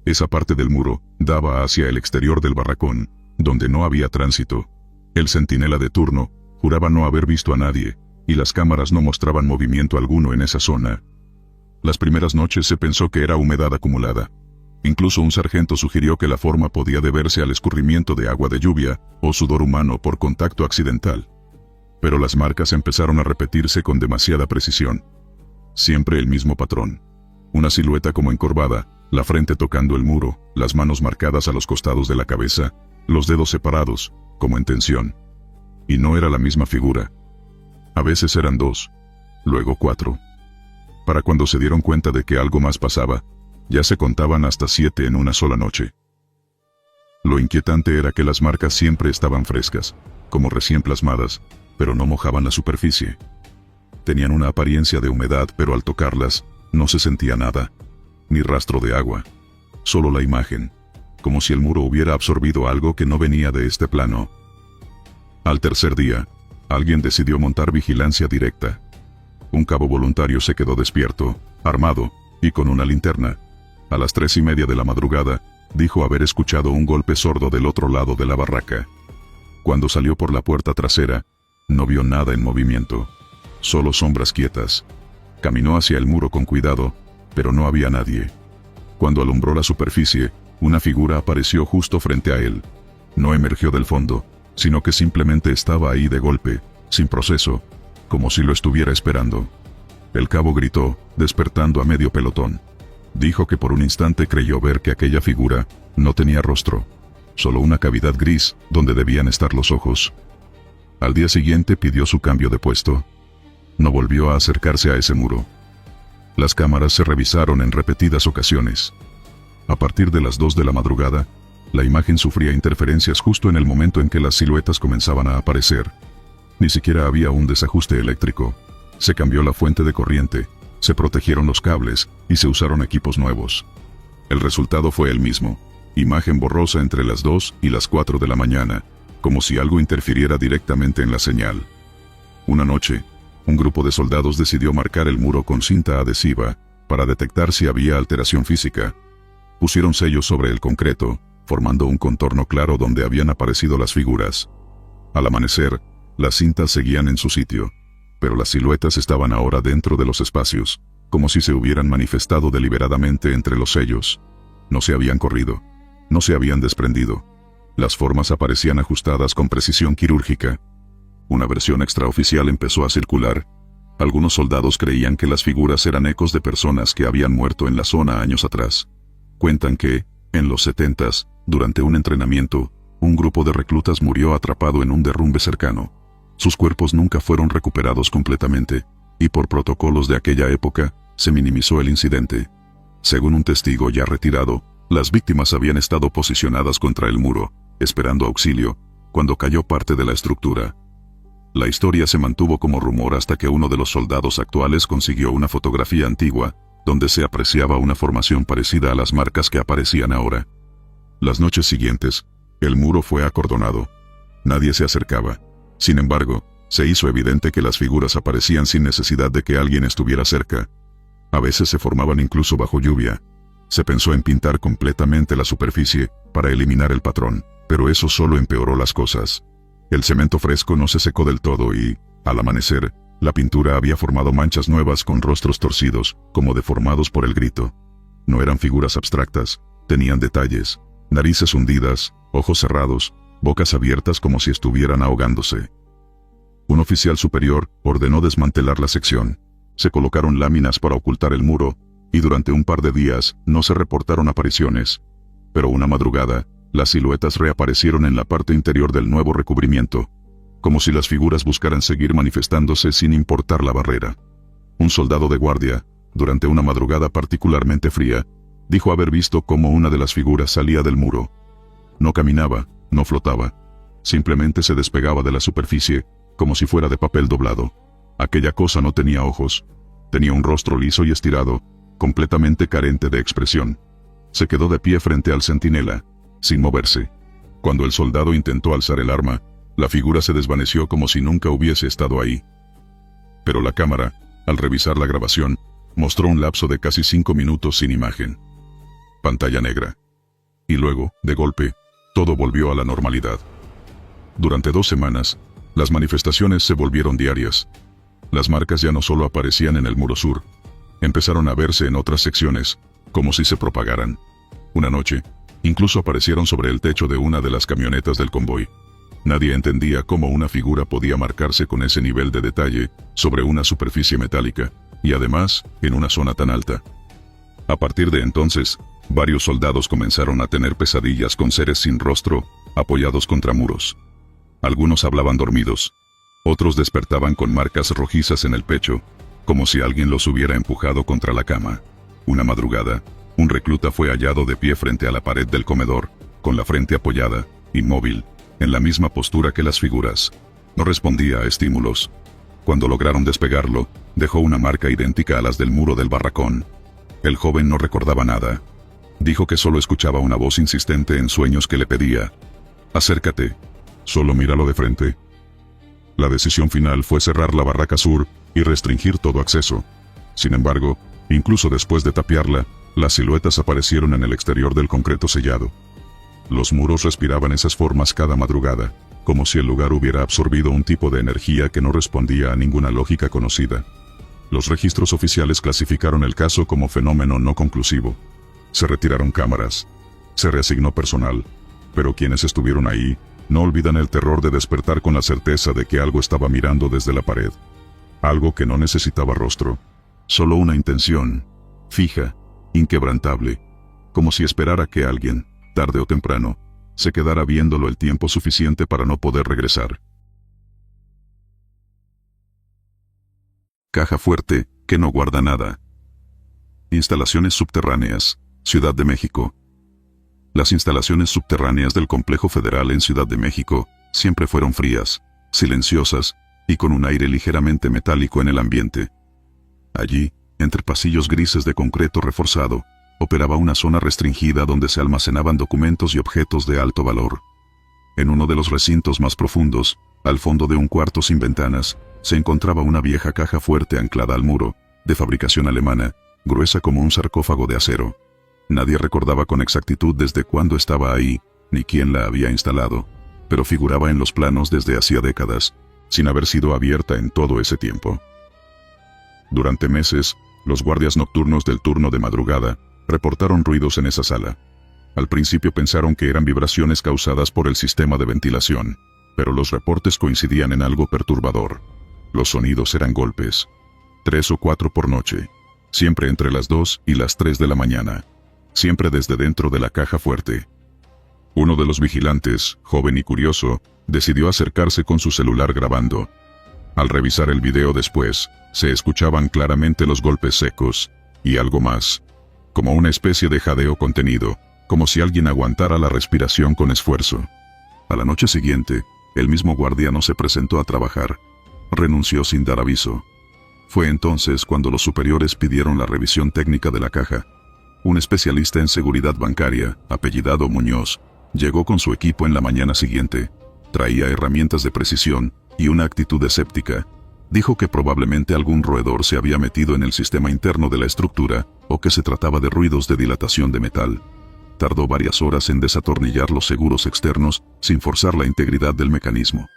Esa parte del muro daba hacia el exterior del barracón, donde no había tránsito. El centinela de turno juraba no haber visto a nadie, y las cámaras no mostraban movimiento alguno en esa zona. Las primeras noches se pensó que era humedad acumulada. Incluso un sargento sugirió que la forma podía deberse al escurrimiento de agua de lluvia o sudor humano por contacto accidental. Pero las marcas empezaron a repetirse con demasiada precisión. Siempre el mismo patrón. Una silueta como encorvada, la frente tocando el muro, las manos marcadas a los costados de la cabeza, los dedos separados, como en tensión. Y no era la misma figura. A veces eran 2, luego 4. Para cuando se dieron cuenta de que algo más pasaba, ya se contaban hasta 7 en una sola noche. Lo inquietante era que las marcas siempre estaban frescas, como recién plasmadas, pero no mojaban la superficie. Tenían una apariencia de humedad, pero al tocarlas, no se sentía nada, ni rastro de agua, solo la imagen, como si el muro hubiera absorbido algo que no venía de este plano. Al tercer día, alguien decidió montar vigilancia directa. Un cabo voluntario se quedó despierto, armado, y con una linterna. A las 3:30 de la madrugada, dijo haber escuchado un golpe sordo del otro lado de la barraca. Cuando salió por la puerta trasera, no vio nada en movimiento, solo sombras quietas. Caminó hacia el muro con cuidado, pero no había nadie. Cuando alumbró la superficie, una figura apareció justo frente a él. No emergió del fondo, sino que simplemente estaba ahí de golpe, sin proceso, como si lo estuviera esperando. El cabo gritó, despertando a medio pelotón. Dijo que por un instante creyó ver que aquella figura no tenía rostro, solo una cavidad gris donde debían estar los ojos. Al día siguiente pidió su cambio de puesto. No volvió a acercarse a ese muro. Las cámaras se revisaron en repetidas ocasiones. A partir de las 2 de la madrugada, la imagen sufría interferencias justo en el momento en que las siluetas comenzaban a aparecer. Ni siquiera había un desajuste eléctrico. Se cambió la fuente de corriente, se protegieron los cables y se usaron equipos nuevos. El resultado fue el mismo: imagen borrosa entre las 2 y las 4 de la mañana, como si algo interfiriera directamente en la señal. Una noche, un grupo de soldados decidió marcar el muro con cinta adhesiva para detectar si había alteración física. Pusieron sellos sobre el concreto, formando un contorno claro donde habían aparecido las figuras. Al amanecer, las cintas seguían en su sitio, pero las siluetas estaban ahora dentro de los espacios, como si se hubieran manifestado deliberadamente entre los sellos. No se habían corrido, no se habían desprendido. Las formas aparecían ajustadas con precisión quirúrgica. Una versión extraoficial empezó a circular. Algunos soldados creían que las figuras eran ecos de personas que habían muerto en la zona años atrás. Cuentan que, en los 70s, durante un entrenamiento, un grupo de reclutas murió atrapado en un derrumbe cercano. Sus cuerpos nunca fueron recuperados completamente, y por protocolos de aquella época, se minimizó el incidente. Según un testigo ya retirado, las víctimas habían estado posicionadas contra el muro, esperando auxilio, cuando cayó parte de la estructura. La historia se mantuvo como rumor hasta que uno de los soldados actuales consiguió una fotografía antigua, donde se apreciaba una formación parecida a las marcas que aparecían ahora. Las noches siguientes, el muro fue acordonado. Nadie se acercaba. Sin embargo, se hizo evidente que las figuras aparecían sin necesidad de que alguien estuviera cerca. A veces se formaban incluso bajo lluvia. Se pensó en pintar completamente la superficie para eliminar el patrón, pero eso solo empeoró las cosas. El cemento fresco no se secó del todo y, al amanecer, la pintura había formado manchas nuevas con rostros torcidos, como deformados por el grito. No eran figuras abstractas, tenían detalles: narices hundidas, ojos cerrados, bocas abiertas como si estuvieran ahogándose. Un oficial superior ordenó desmantelar la sección. Se colocaron láminas para ocultar el muro, y durante un par de días no se reportaron apariciones. Pero una madrugada, las siluetas reaparecieron en la parte interior del nuevo recubrimiento, como si las figuras buscaran seguir manifestándose sin importar la barrera. Un soldado de guardia, durante una madrugada particularmente fría, dijo haber visto cómo una de las figuras salía del muro. No caminaba, no flotaba, simplemente se despegaba de la superficie, como si fuera de papel doblado. Aquella cosa no tenía ojos, tenía un rostro liso y estirado, completamente carente de expresión. Se quedó de pie frente al centinela, sin moverse. Cuando el soldado intentó alzar el arma, la figura se desvaneció como si nunca hubiese estado ahí. Pero la cámara, al revisar la grabación, mostró un lapso de casi 5 minutos sin imagen. Pantalla negra. Y luego, de golpe, todo volvió a la normalidad. Durante 2 semanas, las manifestaciones se volvieron diarias. Las marcas ya no solo aparecían en el muro sur, empezaron a verse en otras secciones, como si se propagaran. Una noche, incluso aparecieron sobre el techo de una de las camionetas del convoy. Nadie entendía cómo una figura podía marcarse con ese nivel de detalle sobre una superficie metálica, y además, en una zona tan alta. A partir de entonces, varios soldados comenzaron a tener pesadillas con seres sin rostro, apoyados contra muros. Algunos hablaban dormidos. Otros despertaban con marcas rojizas en el pecho, como si alguien los hubiera empujado contra la cama. Una madrugada, un recluta fue hallado de pie frente a la pared del comedor, con la frente apoyada, inmóvil, en la misma postura que las figuras. No respondía a estímulos. Cuando lograron despegarlo, dejó una marca idéntica a las del muro del barracón. El joven no recordaba nada. Dijo que solo escuchaba una voz insistente en sueños que le pedía: acércate, solo míralo de frente. La decisión final fue cerrar la barraca sur y restringir todo acceso. Sin embargo, incluso después de tapiarla, las siluetas aparecieron en el exterior del concreto sellado. Los muros respiraban esas formas cada madrugada, como si el lugar hubiera absorbido un tipo de energía que no respondía a ninguna lógica conocida. Los registros oficiales clasificaron el caso como fenómeno no conclusivo. Se retiraron cámaras. Se reasignó personal. Pero quienes estuvieron ahí no olvidan el terror de despertar con la certeza de que algo estaba mirando desde la pared. Algo que no necesitaba rostro. Solo una intención, fija, inquebrantable, como si esperara que alguien, tarde o temprano, se quedara viéndolo el tiempo suficiente para no poder regresar. Caja fuerte, que no guarda nada. Instalaciones subterráneas, Ciudad de México. Las instalaciones subterráneas del Complejo Federal en Ciudad de México siempre fueron frías, silenciosas y con un aire ligeramente metálico en el ambiente. Allí, entre pasillos grises de concreto reforzado, operaba una zona restringida donde se almacenaban documentos y objetos de alto valor. En uno de los recintos más profundos, al fondo de un cuarto sin ventanas, se encontraba una vieja caja fuerte anclada al muro, de fabricación alemana, gruesa como un sarcófago de acero. Nadie recordaba con exactitud desde cuándo estaba ahí, ni quién la había instalado, pero figuraba en los planos desde hacía décadas, sin haber sido abierta en todo ese tiempo. Durante meses, los guardias nocturnos del turno de madrugada reportaron ruidos en esa sala. Al principio pensaron que eran vibraciones causadas por el sistema de ventilación, pero los reportes coincidían en algo perturbador. Los sonidos eran golpes. 3 o 4 por noche. Siempre entre las 2 y las 3 de la mañana. Siempre desde dentro de la caja fuerte. Uno de los vigilantes, joven y curioso, decidió acercarse con su celular grabando. Al revisar el video después, se escuchaban claramente los golpes secos, y algo más, como una especie de jadeo contenido, como si alguien aguantara la respiración con esfuerzo. A la noche siguiente, el mismo guardia no se presentó a trabajar. Renunció sin dar aviso. Fue entonces cuando los superiores pidieron la revisión técnica de la caja. Un especialista en seguridad bancaria, apellidado Muñoz, llegó con su equipo en la mañana siguiente. Traía herramientas de precisión y una actitud escéptica. Dijo que probablemente algún roedor se había metido en el sistema interno de la estructura o que se trataba de ruidos de dilatación de metal. Tardó varias horas en desatornillar los seguros externos sin forzar la integridad del mecanismo.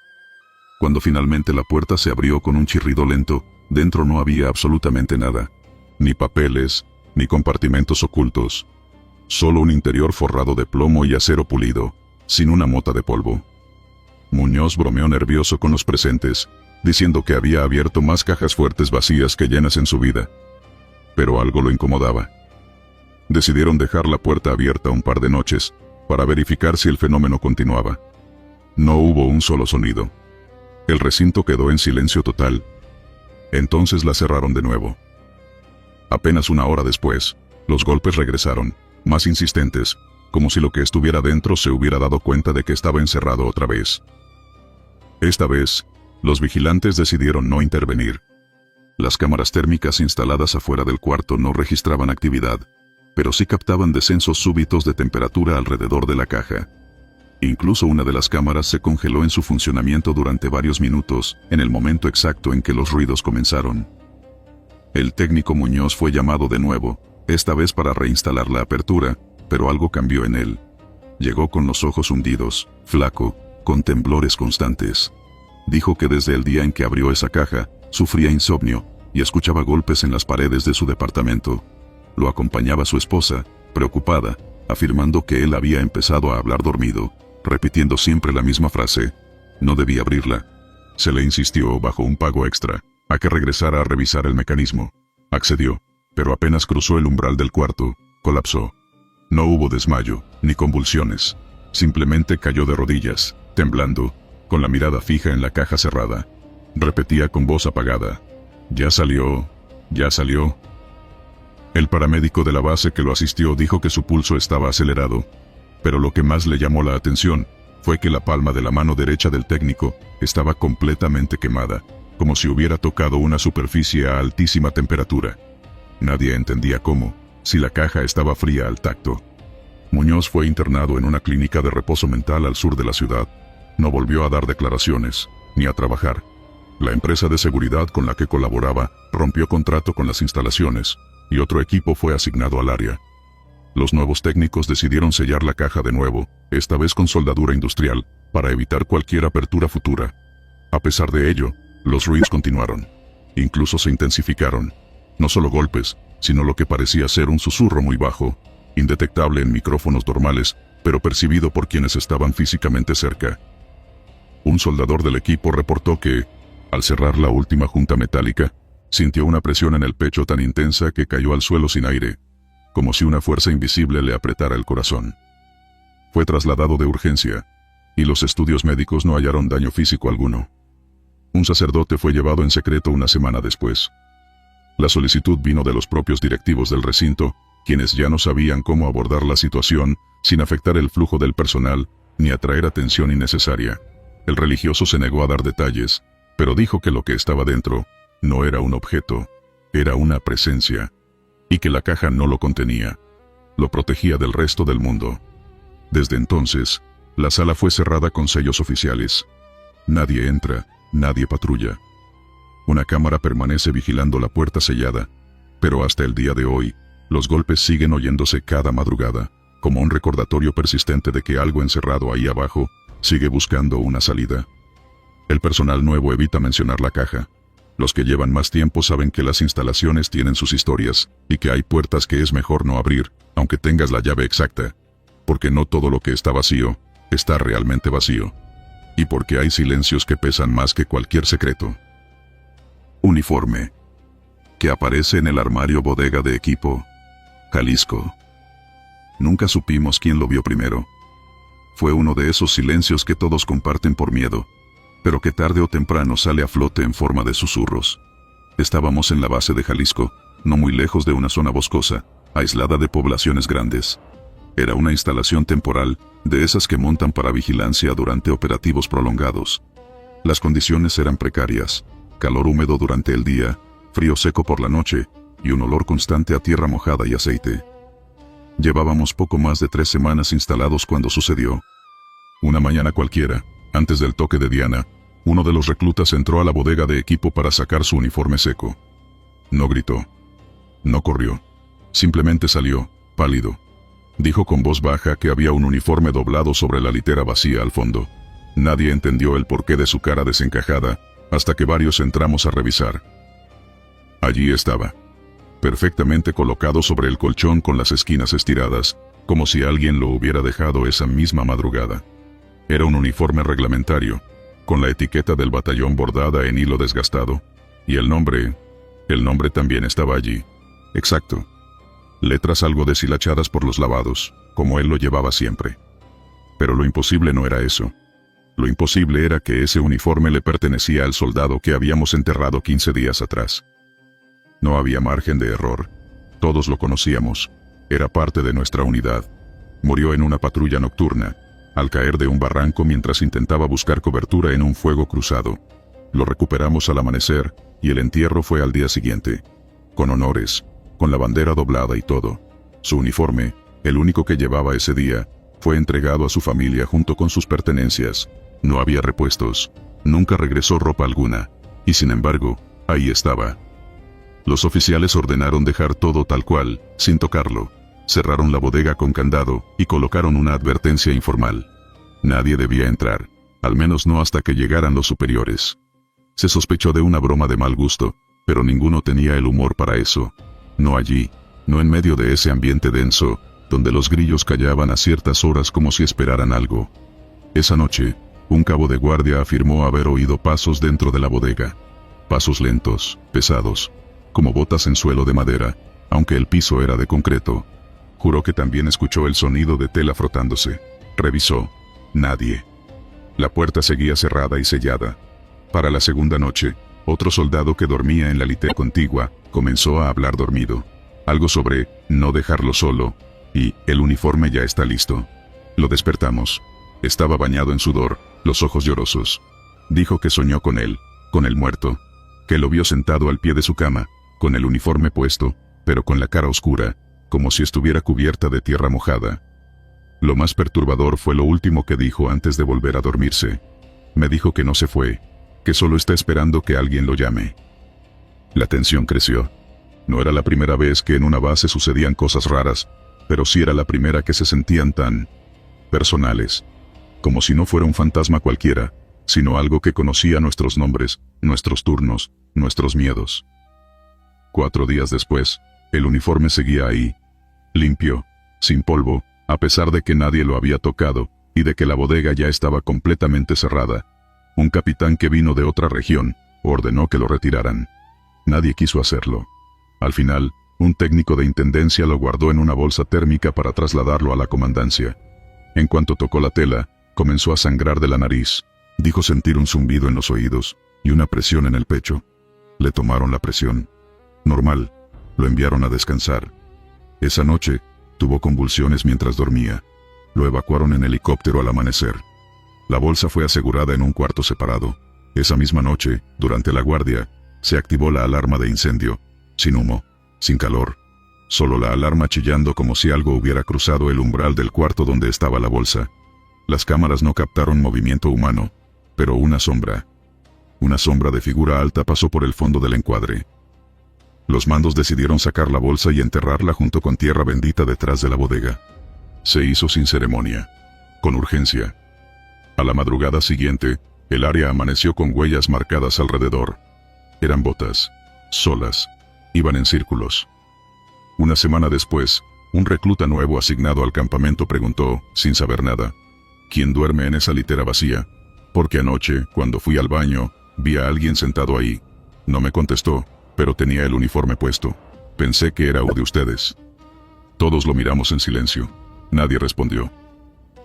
Cuando finalmente la puerta se abrió con un chirrido lento, dentro no había absolutamente nada. Ni papeles, ni compartimentos ocultos. Solo un interior forrado de plomo y acero pulido, sin una mota de polvo. Muñoz bromeó nervioso con los presentes, diciendo que había abierto más cajas fuertes vacías que llenas en su vida. Pero algo lo incomodaba. Decidieron dejar la puerta abierta un par de noches, para verificar si el fenómeno continuaba. No hubo un solo sonido. El recinto quedó en silencio total. Entonces la cerraron de nuevo. Apenas una hora después, los golpes regresaron, más insistentes, como si lo que estuviera dentro se hubiera dado cuenta de que estaba encerrado otra vez. Esta vez, los vigilantes decidieron no intervenir. Las cámaras térmicas instaladas afuera del cuarto no registraban actividad, pero sí captaban descensos súbitos de temperatura alrededor de la caja. Incluso una de las cámaras se congeló en su funcionamiento durante varios minutos, en el momento exacto en que los ruidos comenzaron. El técnico Muñoz fue llamado de nuevo, esta vez para reinstalar la apertura, pero algo cambió en él. Llegó con los ojos hundidos, flaco, con temblores constantes. Dijo que desde el día en que abrió esa caja, sufría insomnio, y escuchaba golpes en las paredes de su departamento. Lo acompañaba su esposa, preocupada, afirmando que él había empezado a hablar dormido, repitiendo siempre la misma frase. No debía abrirla. Se le insistió, bajo un pago extra, a que regresara a revisar el mecanismo. Accedió, pero apenas cruzó el umbral del cuarto, colapsó. No hubo desmayo, ni convulsiones. Simplemente cayó de rodillas, temblando, con la mirada fija en la caja cerrada. Repetía con voz apagada. Ya salió, ya salió. El paramédico de la base que lo asistió dijo que su pulso estaba acelerado, pero lo que más le llamó la atención fue que la palma de la mano derecha del técnico estaba completamente quemada, como si hubiera tocado una superficie a altísima temperatura. Nadie entendía cómo, si la caja estaba fría al tacto. Muñoz fue internado en una clínica de reposo mental al sur de la ciudad. No volvió a dar declaraciones, ni a trabajar. La empresa de seguridad con la que colaboraba rompió contrato con las instalaciones, y otro equipo fue asignado al área. Los nuevos técnicos decidieron sellar la caja de nuevo, esta vez con soldadura industrial, para evitar cualquier apertura futura. A pesar de ello, los ruidos continuaron. Incluso se intensificaron. No solo golpes, sino lo que parecía ser un susurro muy bajo, indetectable en micrófonos normales, pero percibido por quienes estaban físicamente cerca. Un soldador del equipo reportó que, al cerrar la última junta metálica, sintió una presión en el pecho tan intensa que cayó al suelo sin aire, como si una fuerza invisible le apretara el corazón. Fue trasladado de urgencia, y los estudios médicos no hallaron daño físico alguno. Un sacerdote fue llevado en secreto una semana después. La solicitud vino de los propios directivos del recinto, quienes ya no sabían cómo abordar la situación sin afectar el flujo del personal ni atraer atención innecesaria. El religioso se negó a dar detalles, pero dijo que lo que estaba dentro no era un objeto, era una presencia, y que la caja no lo contenía. Lo protegía del resto del mundo. Desde entonces, la sala fue cerrada con sellos oficiales. Nadie entra, nadie patrulla. Una cámara permanece vigilando la puerta sellada, pero hasta el día de hoy, los golpes siguen oyéndose cada madrugada, como un recordatorio persistente de que algo encerrado ahí abajo sigue buscando una salida. El personal nuevo evita mencionar la caja. Los que llevan más tiempo saben que las instalaciones tienen sus historias, y que hay puertas que es mejor no abrir, aunque tengas la llave exacta. Porque no todo lo que está vacío, está realmente vacío. Y porque hay silencios que pesan más que cualquier secreto. Uniforme. Que aparece en el armario bodega de equipo. Jalisco. Nunca supimos quién lo vio primero. Fue uno de esos silencios que todos comparten por miedo, pero que tarde o temprano sale a flote en forma de susurros. Estábamos en la base de Jalisco, no muy lejos de una zona boscosa, aislada de poblaciones grandes. Era una instalación temporal, de esas que montan para vigilancia durante operativos prolongados. Las condiciones eran precarias, calor húmedo durante el día, frío seco por la noche, y un olor constante a tierra mojada y aceite. Llevábamos poco más de 3 semanas instalados cuando sucedió. Una mañana cualquiera, antes del toque de Diana, uno de los reclutas entró a la bodega de equipo para sacar su uniforme seco. No gritó. No corrió. Simplemente salió, pálido. Dijo con voz baja que había un uniforme doblado sobre la litera vacía al fondo. Nadie entendió el porqué de su cara desencajada, hasta que varios entramos a revisar. Allí estaba. Perfectamente colocado sobre el colchón con las esquinas estiradas, como si alguien lo hubiera dejado esa misma madrugada. Era un uniforme reglamentario, con la etiqueta del batallón bordada en hilo desgastado, y el nombre también estaba allí. Exacto. Letras algo deshilachadas por los lavados, como él lo llevaba siempre. Pero lo imposible no era eso. Lo imposible era que ese uniforme le pertenecía al soldado que habíamos enterrado 15 días atrás. No había margen de error. Todos lo conocíamos. Era parte de nuestra unidad. Murió en una patrulla nocturna, al caer de un barranco mientras intentaba buscar cobertura en un fuego cruzado. Lo recuperamos al amanecer, y el entierro fue al día siguiente. Con honores, con la bandera doblada y todo. Su uniforme, el único que llevaba ese día, fue entregado a su familia junto con sus pertenencias. No había repuestos, nunca regresó ropa alguna, y sin embargo, ahí estaba. Los oficiales ordenaron dejar todo tal cual, sin tocarlo. Cerraron la bodega con candado y colocaron una advertencia informal. Nadie debía entrar, al menos no hasta que llegaran los superiores. Se sospechó de una broma de mal gusto, pero ninguno tenía el humor para eso. No allí, no en medio de ese ambiente denso, donde los grillos callaban a ciertas horas como si esperaran algo. Esa noche, un cabo de guardia afirmó haber oído pasos dentro de la bodega. Pasos lentos, pesados, como botas en suelo de madera, aunque el piso era de concreto. Juró que también escuchó el sonido de tela frotándose. Revisó. Nadie. La puerta seguía cerrada y sellada. Para la segunda noche, otro soldado que dormía en la litera contigua comenzó a hablar dormido. Algo sobre no dejarlo solo, y el uniforme ya está listo. Lo despertamos. Estaba bañado en sudor, los ojos llorosos. Dijo que soñó con él, con el muerto, que lo vio sentado al pie de su cama, con el uniforme puesto, pero con la cara oscura, como si estuviera cubierta de tierra mojada. Lo más perturbador fue lo último que dijo antes de volver a dormirse. Me dijo que no se fue, que solo está esperando que alguien lo llame. La tensión creció. No era la primera vez que en una base sucedían cosas raras, pero sí era la primera que se sentían tan personales, como si no fuera un fantasma cualquiera, sino algo que conocía nuestros nombres, nuestros turnos, nuestros miedos. 4 días después, el uniforme seguía ahí, limpio, sin polvo, a pesar de que nadie lo había tocado, y de que la bodega ya estaba completamente cerrada. Un capitán que vino de otra región, ordenó que lo retiraran. Nadie quiso hacerlo. Al final, un técnico de intendencia lo guardó en una bolsa térmica para trasladarlo a la comandancia. En cuanto tocó la tela, comenzó a sangrar de la nariz. Dijo sentir un zumbido en los oídos, y una presión en el pecho. Le tomaron la presión. Normal. Lo enviaron a descansar. Esa noche, tuvo convulsiones mientras dormía. Lo evacuaron en helicóptero al amanecer. La bolsa fue asegurada en un cuarto separado. Esa misma noche, durante la guardia, se activó la alarma de incendio. Sin humo, sin calor. Solo la alarma chillando como si algo hubiera cruzado el umbral del cuarto donde estaba la bolsa. Las cámaras no captaron movimiento humano, pero una sombra de figura alta pasó por el fondo del encuadre. Los mandos decidieron sacar la bolsa y enterrarla junto con tierra bendita detrás de la bodega. Se hizo sin ceremonia, con urgencia. A la madrugada siguiente, el área amaneció con huellas marcadas alrededor. Eran botas, solas, iban en círculos. Una semana después, un recluta nuevo asignado al campamento preguntó, sin saber nada, ¿quién duerme en esa litera vacía? Porque anoche, cuando fui al baño, vi a alguien sentado ahí. No me contestó, pero tenía el uniforme puesto. Pensé que era uno de ustedes. Todos lo miramos en silencio. Nadie respondió.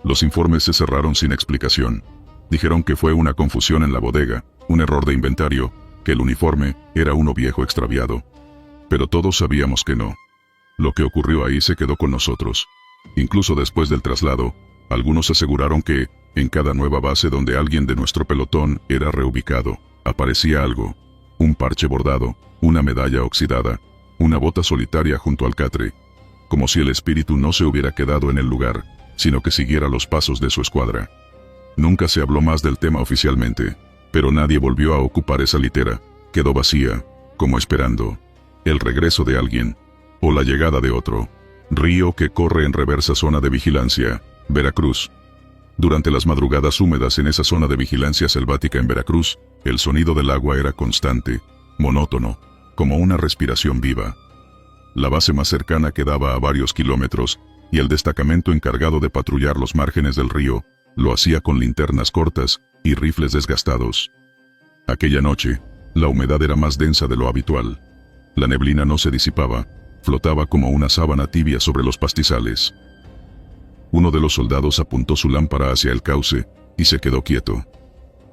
Los informes se cerraron sin explicación. Dijeron que fue una confusión en la bodega, un error de inventario, que el uniforme era uno viejo extraviado. Pero todos sabíamos que no. Lo que ocurrió ahí se quedó con nosotros. Incluso después del traslado, algunos aseguraron que, en cada nueva base donde alguien de nuestro pelotón era reubicado, aparecía algo. Un parche bordado, una medalla oxidada, una bota solitaria junto al catre. Como si el espíritu no se hubiera quedado en el lugar, sino que siguiera los pasos de su escuadra. Nunca se habló más del tema oficialmente, pero nadie volvió a ocupar esa litera. Quedó vacía, como esperando el regreso de alguien, o la llegada de otro. Río que corre en reversa zona de vigilancia, Veracruz. Durante las madrugadas húmedas en esa zona de vigilancia selvática en Veracruz, el sonido del agua era constante, monótono, como una respiración viva. La base más cercana quedaba a varios kilómetros, y el destacamento encargado de patrullar los márgenes del río, lo hacía con linternas cortas y rifles desgastados. Aquella noche, la humedad era más densa de lo habitual. La neblina no se disipaba, flotaba como una sábana tibia sobre los pastizales. Uno de los soldados apuntó su lámpara hacia el cauce, y se quedó quieto.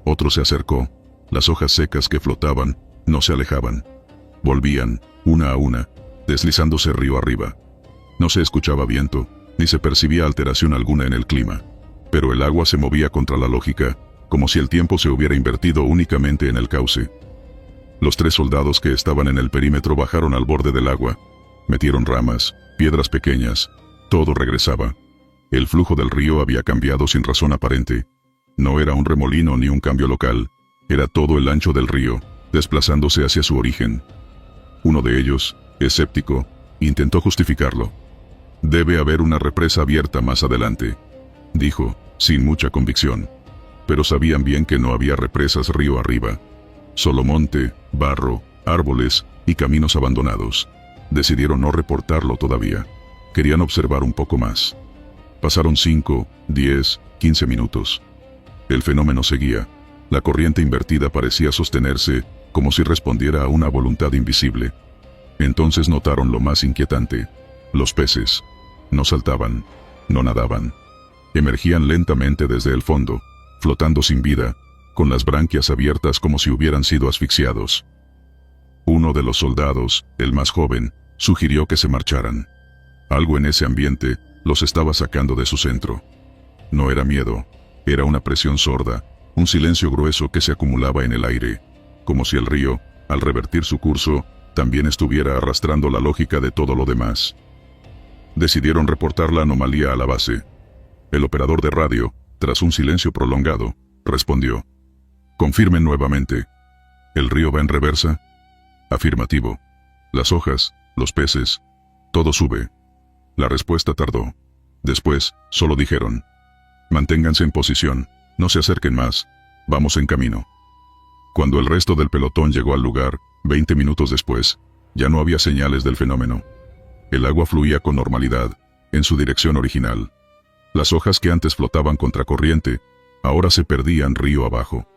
Otro se acercó. Las hojas secas que flotaban, no se alejaban. Volvían, una a una, deslizándose río arriba. No se escuchaba viento, ni se percibía alteración alguna en el clima. Pero el agua se movía contra la lógica, como si el tiempo se hubiera invertido únicamente en el cauce. Los 3 soldados que estaban en el perímetro bajaron al borde del agua. Metieron ramas, piedras pequeñas. Todo regresaba. El flujo del río había cambiado sin razón aparente. No era un remolino ni un cambio local. Era todo el ancho del río, desplazándose hacia su origen. Uno de ellos, escéptico, intentó justificarlo. Debe haber una represa abierta más adelante, dijo, sin mucha convicción. Pero sabían bien que no había represas río arriba. Solo monte, barro, árboles y caminos abandonados. Decidieron no reportarlo todavía. Querían observar un poco más. Pasaron 5, 10, 15 minutos. El fenómeno seguía. La corriente invertida parecía sostenerse, como si respondiera a una voluntad invisible. Entonces notaron lo más inquietante. Los peces. No saltaban, no nadaban. Emergían lentamente desde el fondo, flotando sin vida, con las branquias abiertas como si hubieran sido asfixiados. Uno de los soldados, el más joven, sugirió que se marcharan. Algo en ese ambiente los estaba sacando de su centro. No era miedo, era una presión sorda, un silencio grueso que se acumulaba en el aire, como si el río, al revertir su curso, también estuviera arrastrando la lógica de todo lo demás. Decidieron reportar la anomalía a la base. El operador de radio, tras un silencio prolongado, respondió: «Confirmen nuevamente. ¿El río va en reversa?» «Afirmativo. Las hojas, los peces, todo sube». La respuesta tardó. Después, solo dijeron: «Manténganse en posición, no se acerquen más, vamos en camino». Cuando el resto del pelotón llegó al lugar, 20 minutos después, ya no había señales del fenómeno. El agua fluía con normalidad, en su dirección original. Las hojas que antes flotaban contracorriente, ahora se perdían río abajo.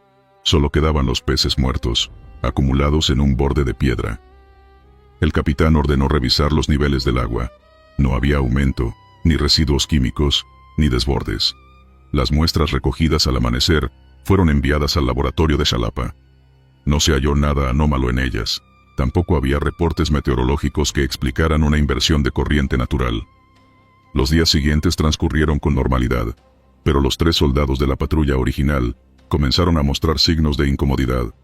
Solo quedaban los peces muertos, acumulados en un borde de piedra. El capitán ordenó revisar los niveles del agua. No había aumento, ni residuos químicos, ni desbordes. Las muestras recogidas al amanecer fueron enviadas al laboratorio de Xalapa. No se halló nada anómalo en ellas. Tampoco había reportes meteorológicos que explicaran una inversión de corriente natural. Los días siguientes transcurrieron con normalidad, pero los 3 soldados de la patrulla original comenzaron a mostrar signos de incomodidad.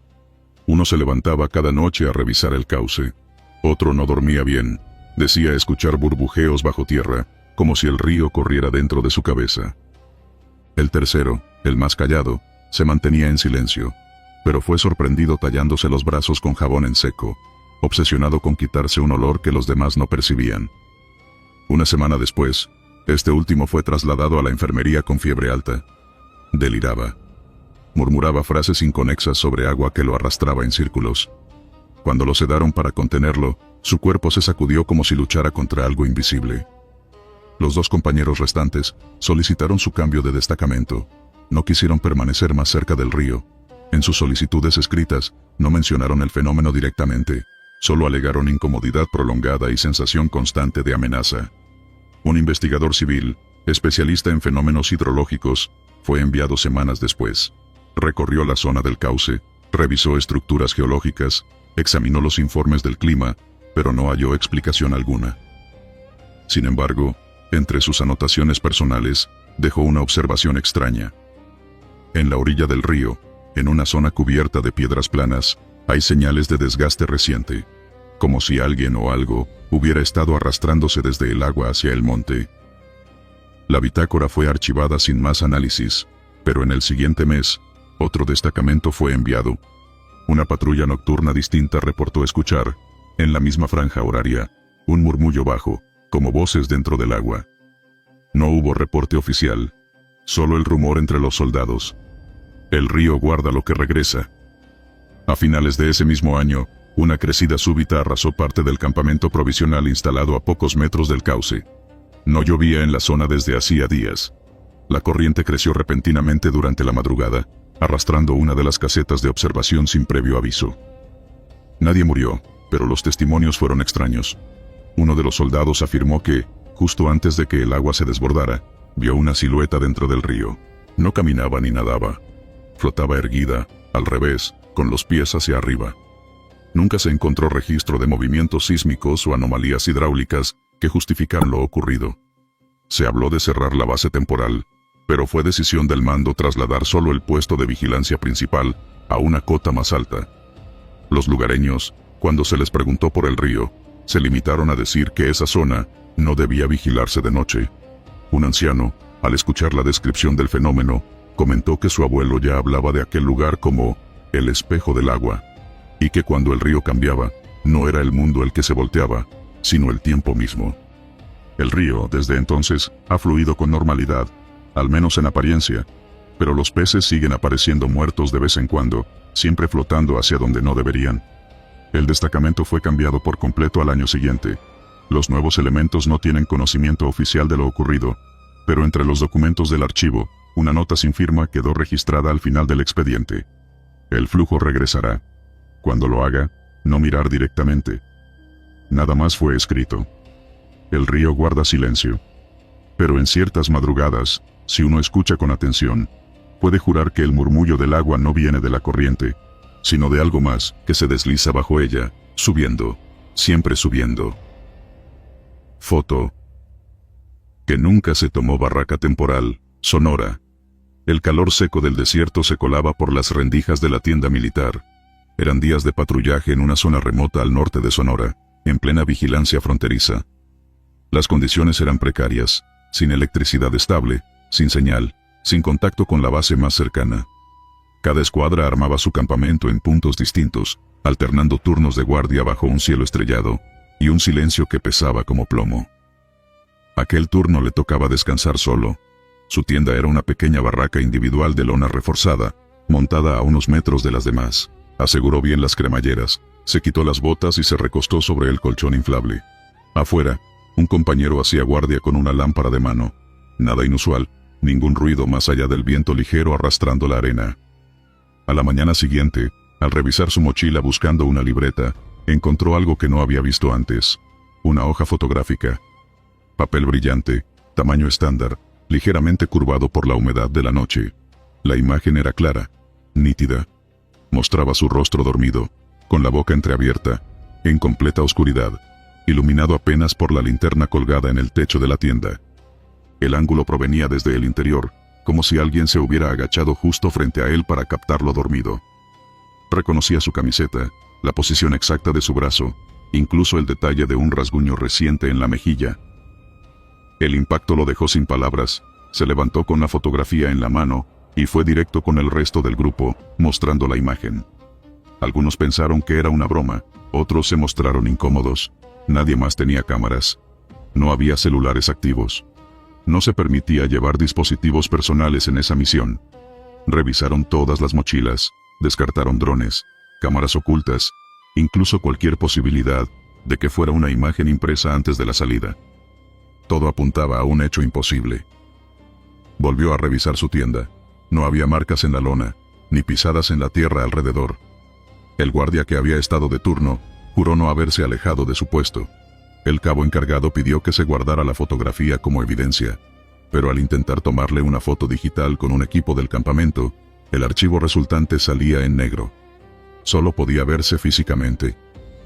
Uno se levantaba cada noche a revisar el cauce. Otro no dormía bien. Decía escuchar burbujeos bajo tierra, como si el río corriera dentro de su cabeza. El tercero, el más callado, se mantenía en silencio, pero fue sorprendido tallándose los brazos con jabón en seco, obsesionado con quitarse un olor que los demás no percibían. Una semana después, este último fue trasladado a la enfermería con fiebre alta. Deliraba. Murmuraba frases inconexas sobre agua que lo arrastraba en círculos. Cuando lo sedaron para contenerlo, su cuerpo se sacudió como si luchara contra algo invisible. Los 2 compañeros restantes solicitaron su cambio de destacamento. No quisieron permanecer más cerca del río. En sus solicitudes escritas, no mencionaron el fenómeno directamente, solo alegaron incomodidad prolongada y sensación constante de amenaza. Un investigador civil, especialista en fenómenos hidrológicos, fue enviado semanas después. Recorrió la zona del cauce, revisó estructuras geológicas, examinó los informes del clima, pero no halló explicación alguna. Sin embargo, entre sus anotaciones personales, dejó una observación extraña. En la orilla del río, en una zona cubierta de piedras planas, hay señales de desgaste reciente, como si alguien o algo hubiera estado arrastrándose desde el agua hacia el monte. La bitácora fue archivada sin más análisis, pero en el siguiente mes, otro destacamento fue enviado. Una patrulla nocturna distinta reportó escuchar, en la misma franja horaria, un murmullo bajo, como voces dentro del agua. No hubo reporte oficial, solo el rumor entre los soldados. El río guarda lo que regresa. A finales de ese mismo año, una crecida súbita arrasó parte del campamento provisional instalado a pocos metros del cauce. No llovía en la zona desde hacía días. La corriente creció repentinamente durante la madrugada, arrastrando una de las casetas de observación sin previo aviso. Nadie murió, pero los testimonios fueron extraños. Uno de los soldados afirmó que, justo antes de que el agua se desbordara, vio una silueta dentro del río. No caminaba ni nadaba. Flotaba erguida, al revés, con los pies hacia arriba. Nunca se encontró registro de movimientos sísmicos o anomalías hidráulicas que justificaran lo ocurrido. Se habló de cerrar la base temporal, pero fue decisión del mando trasladar solo el puesto de vigilancia principal a una cota más alta. Los lugareños, cuando se les preguntó por el río, se limitaron a decir que esa zona no debía vigilarse de noche. Un anciano, al escuchar la descripción del fenómeno, comentó que su abuelo ya hablaba de aquel lugar como el espejo del agua, y que cuando el río cambiaba, no era el mundo el que se volteaba, sino el tiempo mismo. El río, desde entonces, ha fluido con normalidad, al menos en apariencia, pero los peces siguen apareciendo muertos de vez en cuando, siempre flotando hacia donde no deberían. El destacamento fue cambiado por completo al año siguiente. Los nuevos elementos no tienen conocimiento oficial de lo ocurrido, pero entre los documentos del archivo, una nota sin firma quedó registrada al final del expediente. El flujo regresará. Cuando lo haga, no mirar directamente. Nada más fue escrito. El río guarda silencio. Pero en ciertas madrugadas, si uno escucha con atención, puede jurar que el murmullo del agua no viene de la corriente, sino de algo más que se desliza bajo ella, subiendo, siempre subiendo. Foto. Que nunca se tomó barraca temporal, Sonora. El calor seco del desierto se colaba por las rendijas de la tienda militar. Eran días de patrullaje en una zona remota al norte de Sonora, en plena vigilancia fronteriza. Las condiciones eran precarias, sin electricidad estable, sin señal, sin contacto con la base más cercana. Cada escuadra armaba su campamento en puntos distintos, alternando turnos de guardia bajo un cielo estrellado, y un silencio que pesaba como plomo. Aquel turno le tocaba descansar solo. Su tienda era una pequeña barraca individual de lona reforzada, montada a unos metros de las demás. Aseguró bien las cremalleras, se quitó las botas y se recostó sobre el colchón inflable. Afuera, un compañero hacía guardia con una lámpara de mano. Nada inusual, ningún ruido más allá del viento ligero arrastrando la arena. A la mañana siguiente, al revisar su mochila buscando una libreta, encontró algo que no había visto antes. Una hoja fotográfica. Papel brillante, tamaño estándar, ligeramente curvado por la humedad de la noche. La imagen era clara, nítida. Mostraba su rostro dormido, con la boca entreabierta, en completa oscuridad, iluminado apenas por la linterna colgada en el techo de la tienda. El ángulo provenía desde el interior, como si alguien se hubiera agachado justo frente a él para captarlo dormido. Reconocía su camiseta, la posición exacta de su brazo, incluso el detalle de un rasguño reciente en la mejilla. El impacto lo dejó sin palabras, se levantó con la fotografía en la mano, y fue directo con el resto del grupo, mostrando la imagen. Algunos pensaron que era una broma, otros se mostraron incómodos. Nadie más tenía cámaras. No había celulares activos. No se permitía llevar dispositivos personales en esa misión. Revisaron todas las mochilas, descartaron drones, cámaras ocultas, incluso cualquier posibilidad de que fuera una imagen impresa antes de la salida. Todo apuntaba a un hecho imposible. Volvió a revisar su tienda. No había marcas en la lona, ni pisadas en la tierra alrededor. El guardia que había estado de turno, juró no haberse alejado de su puesto. El cabo encargado pidió que se guardara la fotografía como evidencia, pero al intentar tomarle una foto digital con un equipo del campamento, el archivo resultante salía en negro. Solo podía verse físicamente.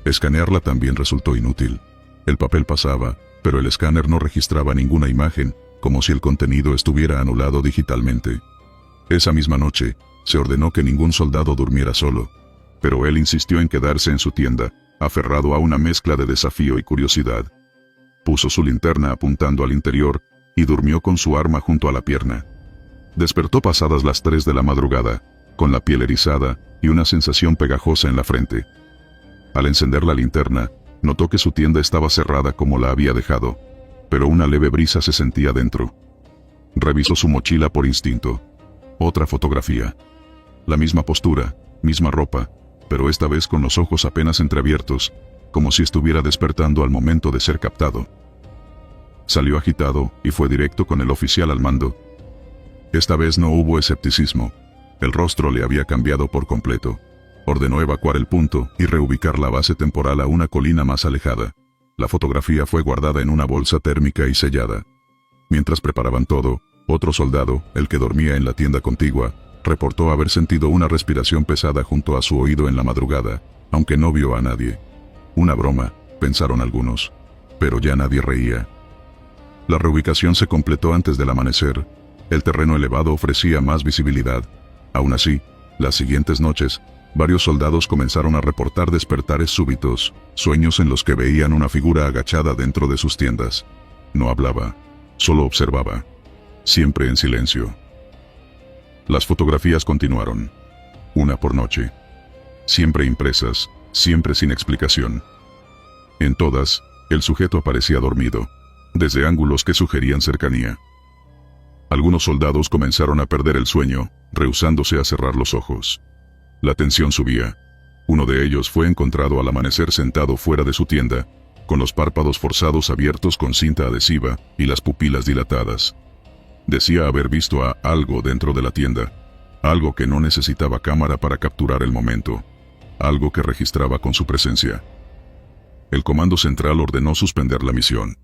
Escanearla también resultó inútil. El papel pasaba, pero el escáner no registraba ninguna imagen, como si el contenido estuviera anulado digitalmente. Esa misma noche, se ordenó que ningún soldado durmiera solo, pero él insistió en quedarse en su tienda, aferrado a una mezcla de desafío y curiosidad. Puso su linterna apuntando al interior, y durmió con su arma junto a la pierna. Despertó pasadas las 3 de la madrugada, con la piel erizada y una sensación pegajosa en la frente. Al encender la linterna, notó que su tienda estaba cerrada como la había dejado, pero una leve brisa se sentía dentro. Revisó su mochila por instinto. Otra fotografía. La misma postura, misma ropa, pero esta vez con los ojos apenas entreabiertos, como si estuviera despertando al momento de ser captado. Salió agitado y fue directo con el oficial al mando. Esta vez no hubo escepticismo. El rostro le había cambiado por completo. Ordenó evacuar el punto y reubicar la base temporal a una colina más alejada. La fotografía fue guardada en una bolsa térmica y sellada. Mientras preparaban todo, otro soldado, el que dormía en la tienda contigua, reportó haber sentido una respiración pesada junto a su oído en la madrugada, aunque no vio a nadie. Una broma, pensaron algunos. Pero ya nadie reía. La reubicación se completó antes del amanecer. El terreno elevado ofrecía más visibilidad. Aún así, las siguientes noches, varios soldados comenzaron a reportar despertares súbitos, sueños en los que veían una figura agachada dentro de sus tiendas. No hablaba, solo observaba. Siempre en silencio. Las fotografías continuaron. Una por noche. Siempre impresas, siempre sin explicación. En todas, el sujeto aparecía dormido, desde ángulos que sugerían cercanía. Algunos soldados comenzaron a perder el sueño, rehusándose a cerrar los ojos. La tensión subía. Uno de ellos fue encontrado al amanecer sentado fuera de su tienda, con los párpados forzados abiertos con cinta adhesiva y las pupilas dilatadas. Decía haber visto a algo dentro de la tienda, algo que no necesitaba cámara para capturar el momento, algo que registraba con su presencia. El comando central ordenó suspender la misión.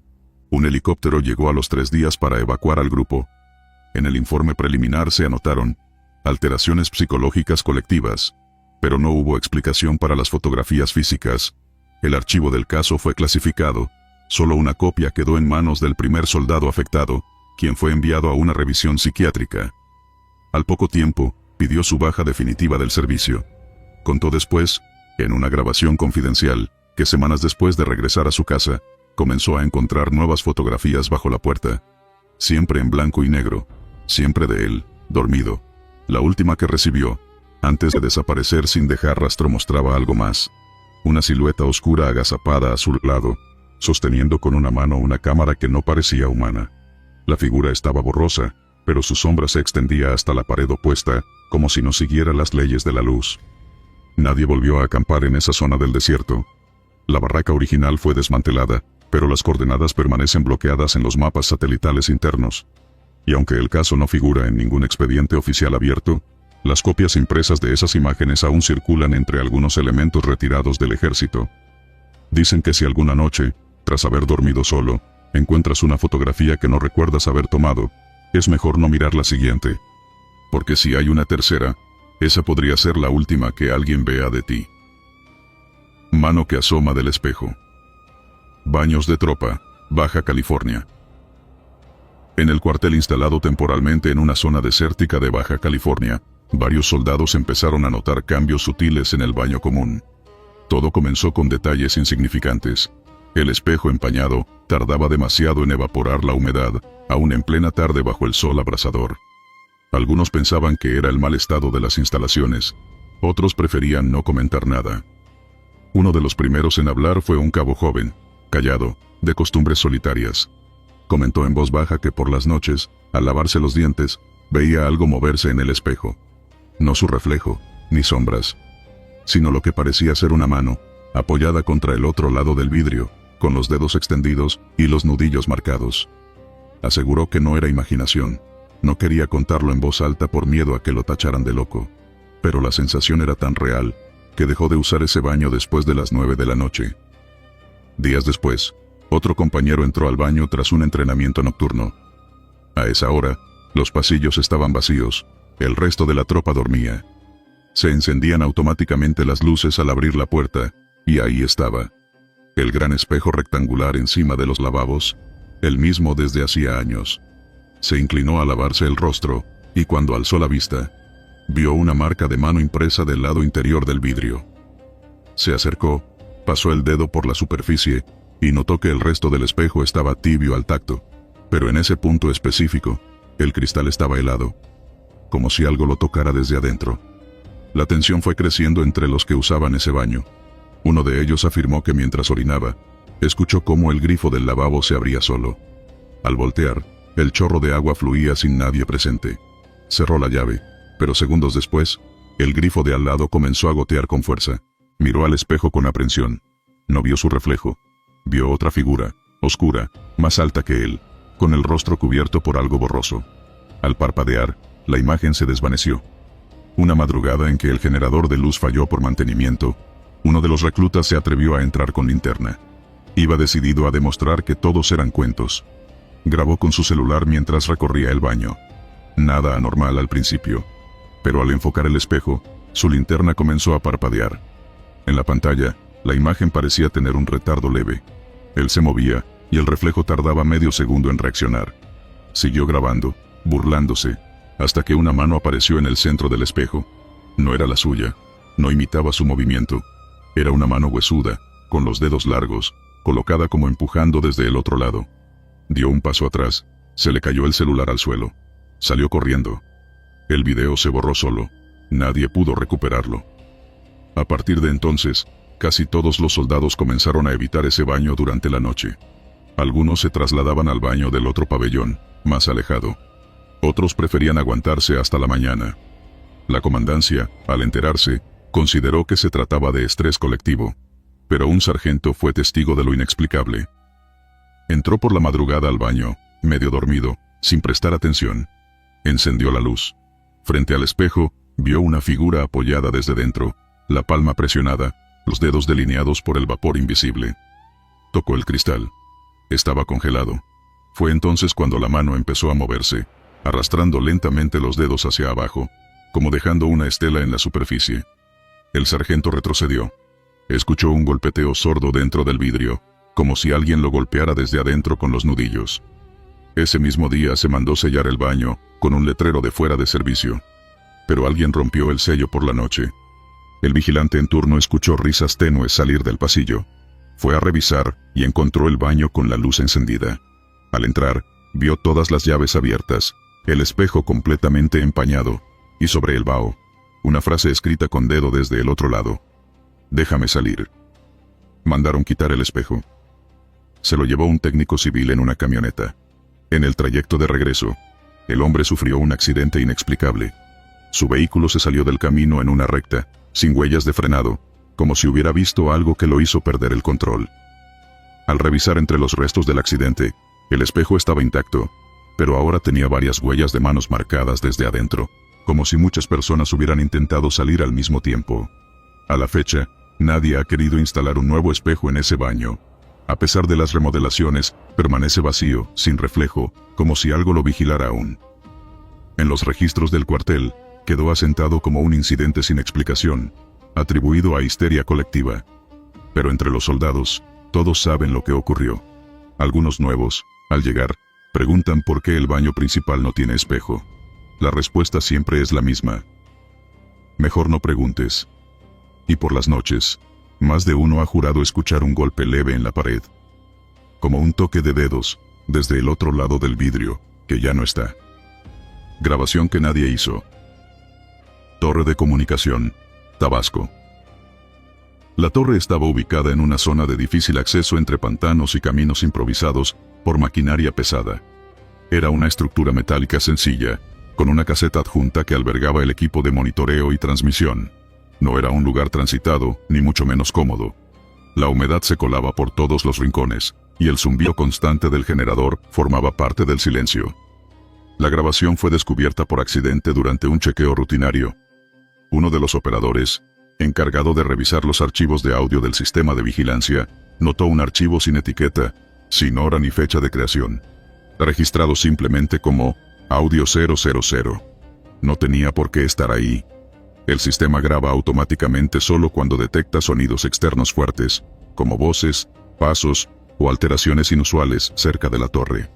Un helicóptero llegó a los 3 días para evacuar al grupo. En el informe preliminar se anotaron alteraciones psicológicas colectivas, pero no hubo explicación para las fotografías físicas. El archivo del caso fue clasificado, solo una copia quedó en manos del primer soldado afectado, quien fue enviado a una revisión psiquiátrica. Al poco tiempo, pidió su baja definitiva del servicio. Contó después, en una grabación confidencial, que semanas después de regresar a su casa, comenzó a encontrar nuevas fotografías bajo la puerta. Siempre en blanco y negro, siempre de él, dormido. La última que recibió, antes de desaparecer sin dejar rastro, mostraba algo más. Una silueta oscura agazapada a su lado, sosteniendo con una mano una cámara que no parecía humana. La figura estaba borrosa, pero su sombra se extendía hasta la pared opuesta, como si no siguiera las leyes de la luz. Nadie volvió a acampar en esa zona del desierto. La barraca original fue desmantelada, pero las coordenadas permanecen bloqueadas en los mapas satelitales internos. Y aunque el caso no figura en ningún expediente oficial abierto, las copias impresas de esas imágenes aún circulan entre algunos elementos retirados del ejército. Dicen que si alguna noche, tras haber dormido solo, encuentras una fotografía que no recuerdas haber tomado, es mejor no mirar la siguiente. Porque si hay una tercera, esa podría ser la última que alguien vea de ti. Mano que asoma del espejo. Baños de tropa, Baja California. En el cuartel instalado temporalmente en una zona desértica de Baja California, varios soldados empezaron a notar cambios sutiles en el baño común. Todo comenzó con detalles insignificantes. El espejo empañado tardaba demasiado en evaporar la humedad, aún en plena tarde bajo el sol abrasador. Algunos pensaban que era el mal estado de las instalaciones, otros preferían no comentar nada. Uno de los primeros en hablar fue un cabo joven, callado, de costumbres solitarias. Comentó en voz baja que por las noches, al lavarse los dientes, veía algo moverse en el espejo. No su reflejo, ni sombras, sino lo que parecía ser una mano, apoyada contra el otro lado del vidrio, con los dedos extendidos y los nudillos marcados. Aseguró que no era imaginación. No quería contarlo en voz alta por miedo a que lo tacharan de loco. Pero la sensación era tan real, que dejó de usar ese baño después de las 9 de la noche. Días después, otro compañero entró al baño tras un entrenamiento nocturno. A esa hora, los pasillos estaban vacíos, el resto de la tropa dormía. Se encendían automáticamente las luces al abrir la puerta, y ahí estaba. El gran espejo rectangular encima de los lavabos, el mismo desde hacía años. Se inclinó a lavarse el rostro, y cuando alzó la vista, vio una marca de mano impresa del lado interior del vidrio. Se acercó, pasó el dedo por la superficie, y notó que el resto del espejo estaba tibio al tacto, pero en ese punto específico, el cristal estaba helado, como si algo lo tocara desde adentro. La tensión fue creciendo entre los que usaban ese baño. Uno de ellos afirmó que mientras orinaba, escuchó cómo el grifo del lavabo se abría solo. Al voltear, el chorro de agua fluía sin nadie presente. Cerró la llave, pero segundos después, el grifo de al lado comenzó a gotear con fuerza. Miró al espejo con aprensión. No vio su reflejo. Vio otra figura, oscura, más alta que él, con el rostro cubierto por algo borroso. Al parpadear, la imagen se desvaneció. Una madrugada en que el generador de luz falló por mantenimiento, uno de los reclutas se atrevió a entrar con linterna. Iba decidido a demostrar que todos eran cuentos. Grabó con su celular mientras recorría el baño. Nada anormal al principio, pero al enfocar el espejo, su linterna comenzó a parpadear. En la pantalla, la imagen parecía tener un retardo leve. Él se movía, y el reflejo tardaba medio segundo en reaccionar. Siguió grabando, burlándose, hasta que una mano apareció en el centro del espejo. No era la suya, no imitaba su movimiento. Era una mano huesuda, con los dedos largos, colocada como empujando desde el otro lado. Dio un paso atrás, se le cayó el celular al suelo. Salió corriendo. El video se borró solo. Nadie pudo recuperarlo. A partir de entonces, casi todos los soldados comenzaron a evitar ese baño durante la noche. Algunos se trasladaban al baño del otro pabellón, más alejado. Otros preferían aguantarse hasta la mañana. La comandancia, al enterarse, consideró que se trataba de estrés colectivo. pero un sargento fue testigo de lo inexplicable. Entró por la madrugada al baño, medio dormido, sin prestar atención. Encendió la luz. Frente al espejo, vio una figura apoyada desde dentro, la palma presionada, los dedos delineados por el vapor invisible. Tocó el cristal. Estaba congelado. Fue entonces cuando la mano empezó a moverse, arrastrando lentamente los dedos hacia abajo, como dejando una estela en la superficie. El sargento retrocedió. Escuchó un golpeteo sordo dentro del vidrio, como si alguien lo golpeara desde adentro con los nudillos. Ese mismo día se mandó sellar el baño, con un letrero de fuera de servicio. Pero alguien rompió el sello por la noche. El vigilante en turno escuchó risas tenues salir del pasillo. Fue a revisar y encontró el baño con la luz encendida. Al entrar, vio todas las llaves abiertas, el espejo completamente empañado, y sobre el vaho, una frase escrita con dedo desde el otro lado. «Déjame salir». Mandaron quitar el espejo. Se lo llevó un técnico civil en una camioneta. En el trayecto de regreso, el hombre sufrió un accidente inexplicable. Su vehículo se salió del camino en una recta, sin huellas de frenado, como si hubiera visto algo que lo hizo perder el control. Al revisar entre los restos del accidente, el espejo estaba intacto, pero ahora tenía varias huellas de manos marcadas desde adentro, como si muchas personas hubieran intentado salir al mismo tiempo. A la fecha, nadie ha querido instalar un nuevo espejo en ese baño. A pesar de las remodelaciones, permanece vacío, sin reflejo, como si algo lo vigilara aún. En los registros del cuartel, quedó asentado como un incidente sin explicación, atribuido a histeria colectiva. Pero entre los soldados, todos saben lo que ocurrió. Algunos nuevos, al llegar, preguntan por qué el baño principal no tiene espejo. La respuesta siempre es la misma: mejor no preguntes. Y por las noches, más de uno ha jurado escuchar un golpe leve en la pared. Como un toque de dedos, desde el otro lado del vidrio, que ya no está. Grabación que nadie hizo. Torre de comunicación, Tabasco. La torre estaba ubicada en una zona de difícil acceso entre pantanos y caminos improvisados por maquinaria pesada. Era una estructura metálica sencilla, con una caseta adjunta que albergaba el equipo de monitoreo y transmisión. No era un lugar transitado, ni mucho menos cómodo. La humedad se colaba por todos los rincones, y el zumbido constante del generador formaba parte del silencio. La grabación fue descubierta por accidente durante un chequeo rutinario. Uno de los operadores, encargado de revisar los archivos de audio del sistema de vigilancia, notó un archivo sin etiqueta, sin hora ni fecha de creación, registrado simplemente como Audio 000. No tenía por qué estar ahí. El sistema graba automáticamente solo cuando detecta sonidos externos fuertes, como voces, pasos o alteraciones inusuales cerca de la torre.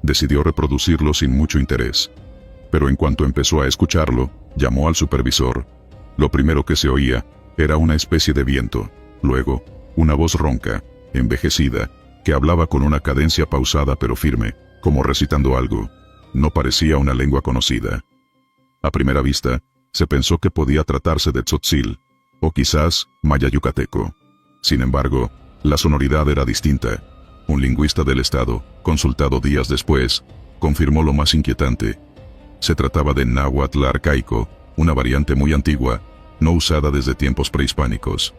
Decidió reproducirlo sin mucho interés. Pero en cuanto empezó a escucharlo, llamó al supervisor. Lo primero que se oía era una especie de viento, luego, una voz ronca, envejecida, que hablaba con una cadencia pausada pero firme, como recitando algo. No parecía una lengua conocida. A primera vista, se pensó que podía tratarse de tzotzil, o quizás maya yucateco. Sin embargo, la sonoridad era distinta. Un lingüista del estado, consultado días después, confirmó lo más inquietante. Se trataba de náhuatl arcaico, una variante muy antigua, no usada desde tiempos prehispánicos.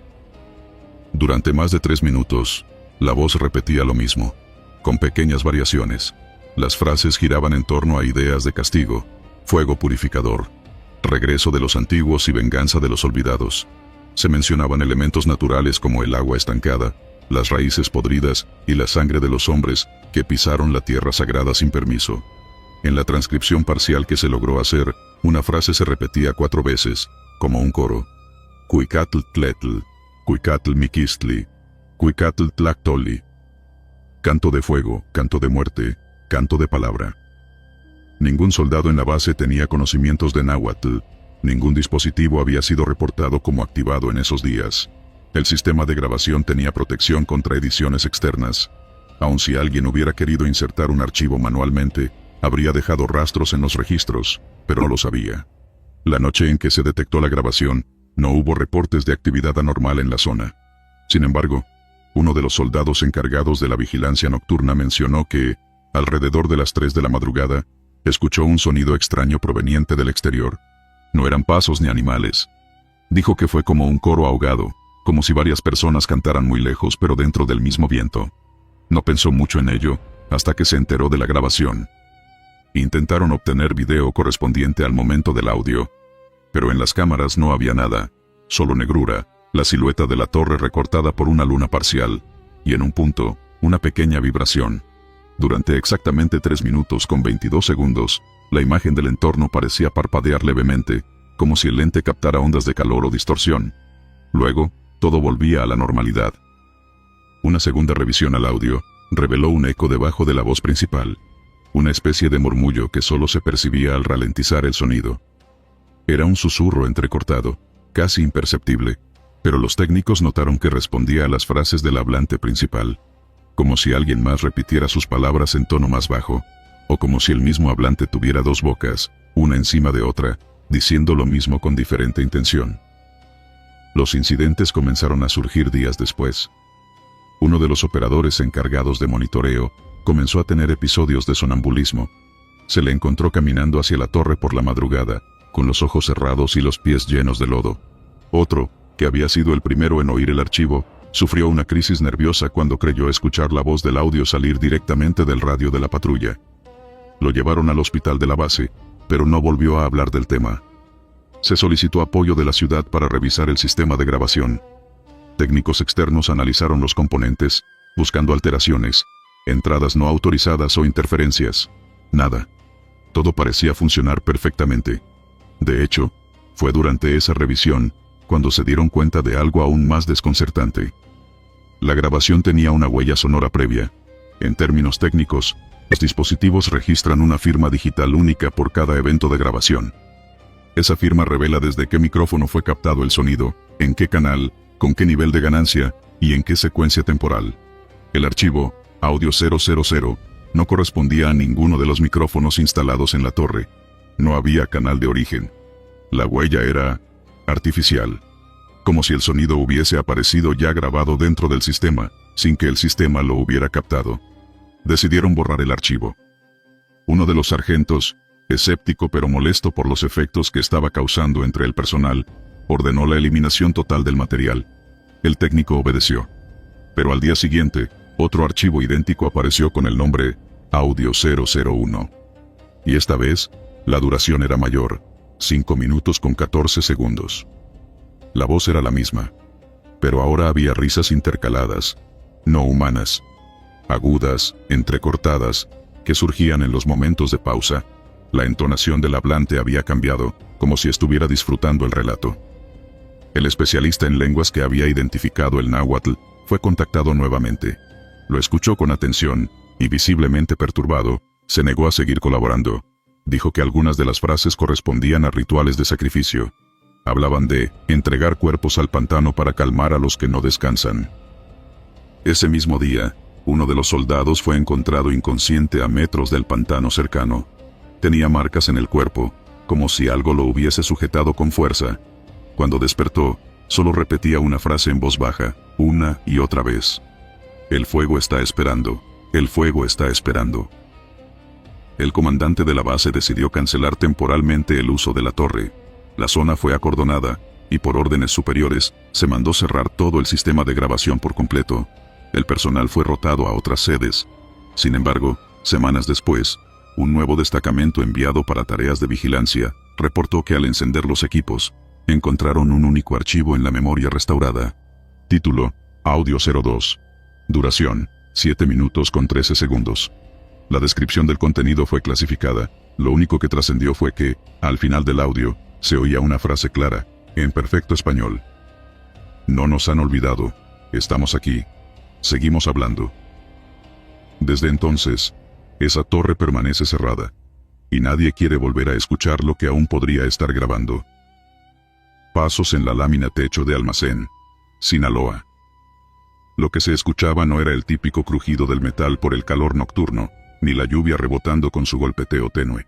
Durante más de 3 minutos, la voz repetía lo mismo, con pequeñas variaciones. Las frases giraban en torno a ideas de castigo, fuego purificador, regreso de los antiguos y venganza de los olvidados. Se mencionaban elementos naturales como el agua estancada, las raíces podridas y la sangre de los hombres que pisaron la tierra sagrada sin permiso. En la transcripción parcial que se logró hacer, una frase se repetía 4 veces, como un coro. Cuicatl tletl, Cuicatl miquistli, Cuicatl tlactoli. Canto de fuego, canto de muerte, canto de palabra. Ningún soldado en la base tenía conocimientos de náhuatl. Ningún dispositivo había sido reportado como activado en esos días. El sistema de grabación tenía protección contra ediciones externas. Aun si alguien hubiera querido insertar un archivo manualmente, habría dejado rastros en los registros, pero no lo sabía. La noche en que se detectó la grabación, no hubo reportes de actividad anormal en la zona. Sin embargo, uno de los soldados encargados de la vigilancia nocturna mencionó que, alrededor de las 3 de la madrugada, escuchó un sonido extraño proveniente del exterior. No eran pasos ni animales. Dijo que fue como un coro ahogado, como si varias personas cantaran muy lejos pero dentro del mismo viento. No pensó mucho en ello, hasta que se enteró de la grabación. Intentaron obtener video correspondiente al momento del audio, pero en las cámaras no había nada, solo negrura, la silueta de la torre recortada por una luna parcial, y en un punto, una pequeña vibración. Durante exactamente 3 minutos con 22 segundos, la imagen del entorno parecía parpadear levemente, como si el lente captara ondas de calor o distorsión. Luego, todo volvía a la normalidad. Una segunda revisión al audio reveló un eco debajo de la voz principal, una especie de murmullo que solo se percibía al ralentizar el sonido. Era un susurro entrecortado, casi imperceptible, pero los técnicos notaron que respondía a las frases del hablante principal, como si alguien más repitiera sus palabras en tono más bajo, o como si el mismo hablante tuviera 2 bocas, una encima de otra, diciendo lo mismo con diferente intención. Los incidentes comenzaron a surgir días después. Uno de los operadores encargados de monitoreo comenzó a tener episodios de sonambulismo. Se le encontró caminando hacia la torre por la madrugada, con los ojos cerrados y los pies llenos de lodo. Otro, que había sido el primero en oír el archivo, sufrió una crisis nerviosa cuando creyó escuchar la voz del audio salir directamente del radio de la patrulla. Lo llevaron al hospital de la base, pero no volvió a hablar del tema. Se solicitó apoyo de la ciudad para revisar el sistema de grabación. Técnicos externos analizaron los componentes, buscando alteraciones, entradas no autorizadas o interferencias. Nada. Todo parecía funcionar perfectamente. De hecho, fue durante esa revisión cuando se dieron cuenta de algo aún más desconcertante. La grabación tenía una huella sonora previa. En términos técnicos, los dispositivos registran una firma digital única por cada evento de grabación. Esa firma revela desde qué micrófono fue captado el sonido, en qué canal, con qué nivel de ganancia y en qué secuencia temporal. El archivo, audio 000, no correspondía a ninguno de los micrófonos instalados en la torre. No había canal de origen. La huella era artificial, como si el sonido hubiese aparecido ya grabado dentro del sistema, sin que el sistema lo hubiera captado. Decidieron borrar el archivo. Uno de los sargentos, escéptico pero molesto por los efectos que estaba causando entre el personal, ordenó la eliminación total del material. El técnico obedeció. Pero al día siguiente, otro archivo idéntico apareció con el nombre Audio 001. Y esta vez, la duración era mayor, 5 minutos con 14 segundos. La voz era la misma, pero ahora había risas intercaladas, no humanas, agudas, entrecortadas, que surgían en los momentos de pausa. La entonación del hablante había cambiado, como si estuviera disfrutando el relato. El especialista en lenguas que había identificado el náhuatl fue contactado nuevamente. Lo escuchó con atención, y visiblemente perturbado, se negó a seguir colaborando. Dijo que algunas de las frases correspondían a rituales de sacrificio. Hablaban de entregar cuerpos al pantano para calmar a los que no descansan. Ese mismo día, uno de los soldados fue encontrado inconsciente a metros del pantano cercano. Tenía marcas en el cuerpo, como si algo lo hubiese sujetado con fuerza. Cuando despertó, solo repetía una frase en voz baja, una y otra vez. El fuego está esperando, el fuego está esperando. El comandante de la base decidió cancelar temporalmente el uso de la torre. La zona fue acordonada, y por órdenes superiores, se mandó cerrar todo el sistema de grabación por completo. El personal fue rotado a otras sedes. Sin embargo, semanas después, un nuevo destacamento enviado para tareas de vigilancia reportó que al encender los equipos, encontraron un único archivo en la memoria restaurada. Título, Audio 02. Duración, 7 minutos con 13 segundos. La descripción del contenido fue clasificada. Lo único que trascendió fue que, al final del audio, se oía una frase clara, en perfecto español. No nos han olvidado. Estamos aquí. Seguimos hablando. Desde entonces, esa torre permanece cerrada, y nadie quiere volver a escuchar lo que aún podría estar grabando. Pasos en la lámina techo de almacén, Sinaloa. Lo que se escuchaba no era el típico crujido del metal por el calor nocturno, ni la lluvia rebotando con su golpeteo tenue.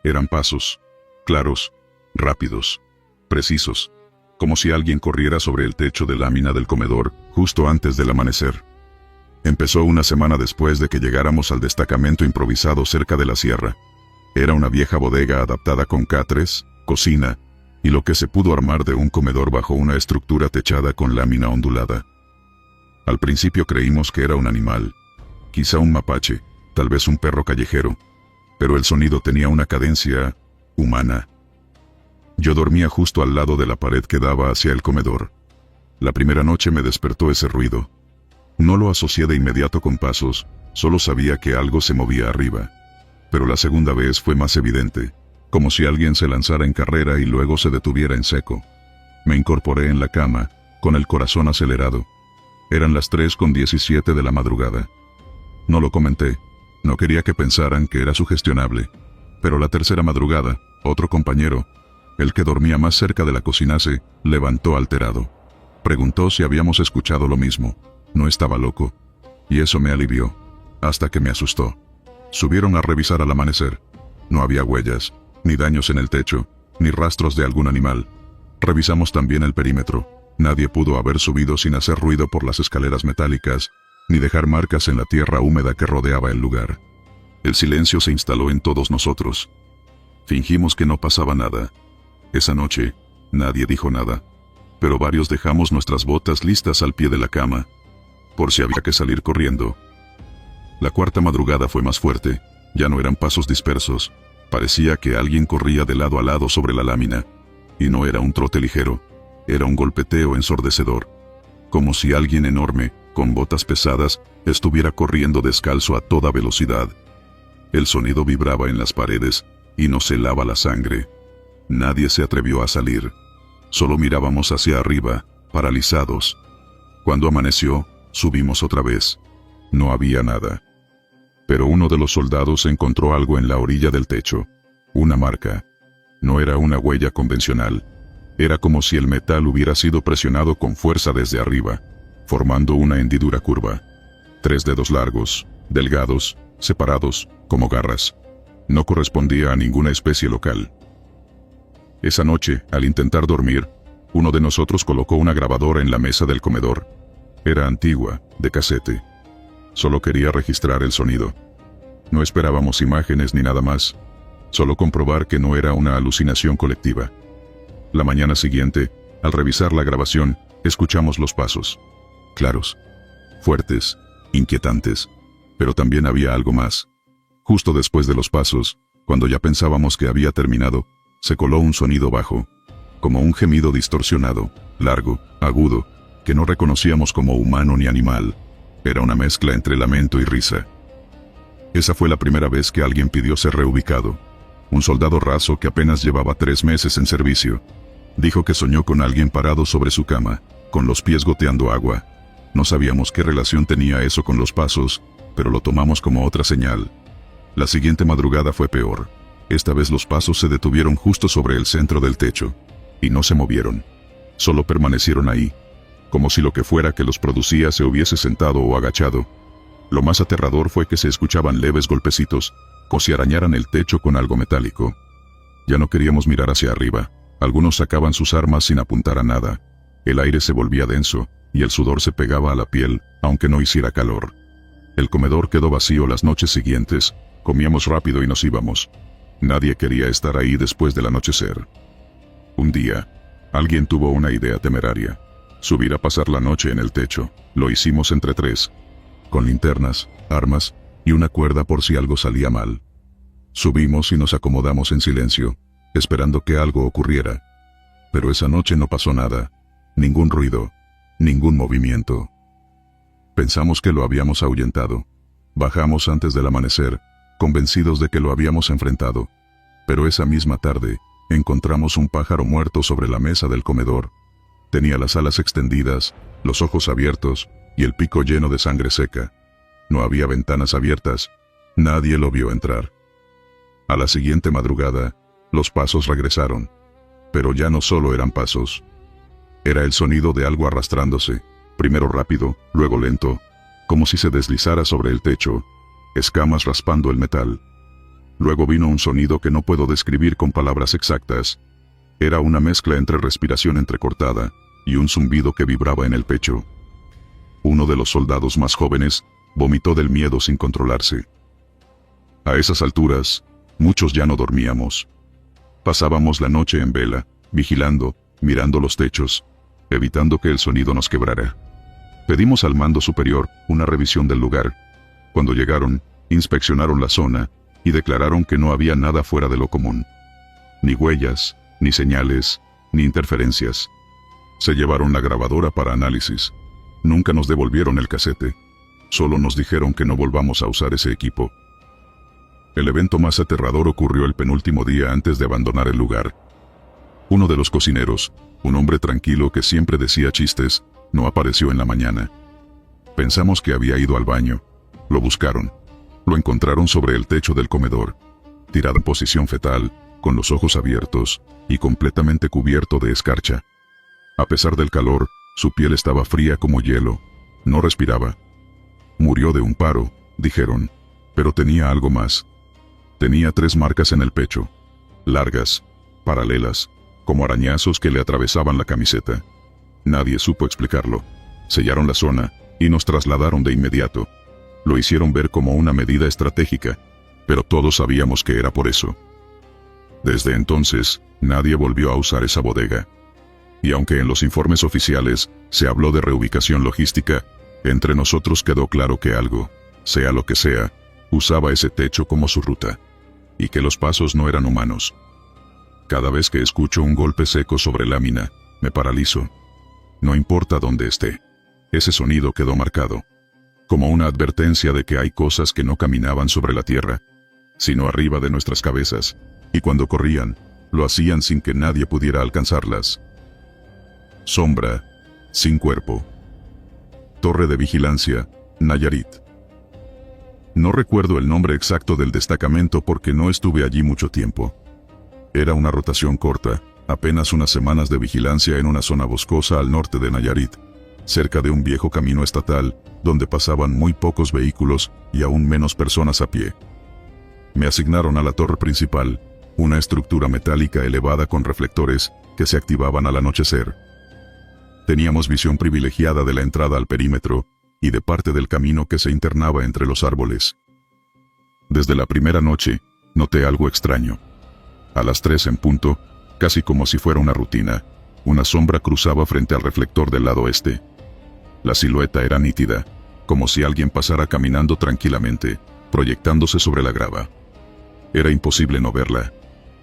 Eran pasos, claros, rápidos, precisos, como si alguien corriera sobre el techo de lámina del comedor, justo antes del amanecer. Empezó una semana después de que llegáramos al destacamento improvisado cerca de la sierra. Era una vieja bodega adaptada con catres, cocina, y lo que se pudo armar de un comedor bajo una estructura techada con lámina ondulada. Al principio creímos que era un animal, quizá un mapache, tal vez un perro callejero, pero el sonido tenía una cadencia humana. Yo dormía justo al lado de la pared que daba hacia el comedor. La primera noche me despertó ese ruido. No lo asocié de inmediato con pasos, solo sabía que algo se movía arriba. Pero la segunda vez fue más evidente, como si alguien se lanzara en carrera y luego se detuviera en seco. Me incorporé en la cama, con el corazón acelerado. Eran las 3:17 de la madrugada. No lo comenté, no quería que pensaran que era sugestionable. Pero la tercera madrugada, otro compañero, el que dormía más cerca de la cocina, se levantó alterado. Preguntó si habíamos escuchado lo mismo. No estaba loco. Y eso me alivió, hasta que me asustó. Subieron a revisar al amanecer. No había huellas, ni daños en el techo, ni rastros de algún animal. Revisamos también el perímetro. Nadie pudo haber subido sin hacer ruido por las escaleras metálicas, ni dejar marcas en la tierra húmeda que rodeaba el lugar. El silencio se instaló en todos nosotros. Fingimos que no pasaba nada. Esa noche, nadie dijo nada, pero varios dejamos nuestras botas listas al pie de la cama, por si había que salir corriendo. La cuarta madrugada fue más fuerte, ya no eran pasos dispersos, parecía que alguien corría de lado a lado sobre la lámina, y no era un trote ligero, era un golpeteo ensordecedor, como si alguien enorme, con botas pesadas, estuviera corriendo descalzo a toda velocidad. El sonido vibraba en las paredes, y nos helaba la sangre. Nadie se atrevió a salir. Solo mirábamos hacia arriba, paralizados. Cuando amaneció, subimos otra vez. No había nada. Pero uno de los soldados encontró algo en la orilla del techo. Una marca. No era una huella convencional. Era como si el metal hubiera sido presionado con fuerza desde arriba, formando una hendidura curva. 3 dedos largos, delgados, separados, como garras. No correspondía a ninguna especie local. Esa noche, al intentar dormir, uno de nosotros colocó una grabadora en la mesa del comedor. Era antigua, de casete. Solo quería registrar el sonido. No esperábamos imágenes ni nada más, solo comprobar que no era una alucinación colectiva. La mañana siguiente, al revisar la grabación, escuchamos los pasos. Claros, fuertes, inquietantes, pero también había algo más. Justo después de los pasos, cuando ya pensábamos que había terminado, se coló un sonido bajo, como un gemido distorsionado, largo, agudo, que no reconocíamos como humano ni animal. Era una mezcla entre lamento y risa. Esa fue la primera vez que alguien pidió ser reubicado. Un soldado raso que apenas llevaba 3 meses en servicio. Dijo que soñó con alguien parado sobre su cama, con los pies goteando agua. No sabíamos qué relación tenía eso con los pasos, pero lo tomamos como otra señal. La siguiente madrugada fue peor. Esta vez los pasos se detuvieron justo sobre el centro del techo, y no se movieron. Solo permanecieron ahí, como si lo que fuera que los producía se hubiese sentado o agachado. Lo más aterrador fue que se escuchaban leves golpecitos, como si arañaran el techo con algo metálico. Ya no queríamos mirar hacia arriba. Algunos sacaban sus armas sin apuntar a nada. El aire se volvía denso, y el sudor se pegaba a la piel, aunque no hiciera calor. El comedor quedó vacío las noches siguientes, comíamos rápido y nos íbamos. Nadie quería estar ahí después del anochecer. Un día, alguien tuvo una idea temeraria. Subir a pasar la noche en el techo. Lo hicimos entre 3. Con linternas, armas, y una cuerda por si algo salía mal. Subimos y nos acomodamos en silencio, esperando que algo ocurriera. Pero esa noche no pasó nada. Ningún ruido, ningún movimiento. Pensamos que lo habíamos ahuyentado. Bajamos antes del amanecer, convencidos de que lo habíamos enfrentado. Pero esa misma tarde, encontramos un pájaro muerto sobre la mesa del comedor. Tenía las alas extendidas, los ojos abiertos, y el pico lleno de sangre seca. No había ventanas abiertas. Nadie lo vio entrar. A la siguiente madrugada, los pasos regresaron. Pero ya no solo eran pasos. Era el sonido de algo arrastrándose, primero rápido, luego lento, como si se deslizara sobre el techo, escamas raspando el metal. Luego vino un sonido que no puedo describir con palabras exactas. Era una mezcla entre respiración entrecortada y un zumbido que vibraba en el pecho. Uno de los soldados más jóvenes vomitó del miedo sin controlarse. A esas alturas, muchos ya no dormíamos. Pasábamos la noche en vela, vigilando, mirando los techos, evitando que el sonido nos quebrara. Pedimos al mando superior una revisión del lugar. Cuando llegaron, inspeccionaron la zona y declararon que no había nada fuera de lo común. Ni huellas, ni señales, ni interferencias. Se llevaron la grabadora para análisis. Nunca nos devolvieron el casete. Solo nos dijeron que no volvamos a usar ese equipo. El evento más aterrador ocurrió el penúltimo día antes de abandonar el lugar. Uno de los cocineros, un hombre tranquilo que siempre decía chistes, no apareció en la mañana. Pensamos que había ido al baño. Lo buscaron. Lo encontraron sobre el techo del comedor, tirado en posición fetal, con los ojos abiertos y completamente cubierto de escarcha. A pesar del calor, su piel estaba fría como hielo. No respiraba. Murió de un paro, dijeron, pero tenía algo más. Tenía 3 marcas en el pecho, largas, paralelas, como arañazos que le atravesaban la camiseta. Nadie supo explicarlo. Sellaron la zona y nos trasladaron de inmediato. Lo hicieron ver como una medida estratégica, pero todos sabíamos que era por eso. Desde entonces, nadie volvió a usar esa bodega. Y aunque en los informes oficiales se habló de reubicación logística, entre nosotros quedó claro que algo, sea lo que sea, usaba ese techo como su ruta. Y que los pasos no eran humanos. Cada vez que escucho un golpe seco sobre lámina, me paralizo. No importa dónde esté. Ese sonido quedó marcado. Como una advertencia de que hay cosas que no caminaban sobre la tierra, sino arriba de nuestras cabezas, y cuando corrían, lo hacían sin que nadie pudiera alcanzarlas. Sombra, sin cuerpo. Torre de Vigilancia, Nayarit. No recuerdo el nombre exacto del destacamento porque no estuve allí mucho tiempo. Era una rotación corta, apenas unas semanas de vigilancia en una zona boscosa al norte de Nayarit, cerca de un viejo camino estatal, donde pasaban muy pocos vehículos y aún menos personas a pie. Me asignaron a la torre principal, una estructura metálica elevada con reflectores que se activaban al anochecer. Teníamos visión privilegiada de la entrada al perímetro y de parte del camino que se internaba entre los árboles. Desde la primera noche, noté algo extraño. A las 3 en punto, casi como si fuera una rutina, una sombra cruzaba frente al reflector del lado este. La silueta era nítida, como si alguien pasara caminando tranquilamente, proyectándose sobre la grava. Era imposible no verla.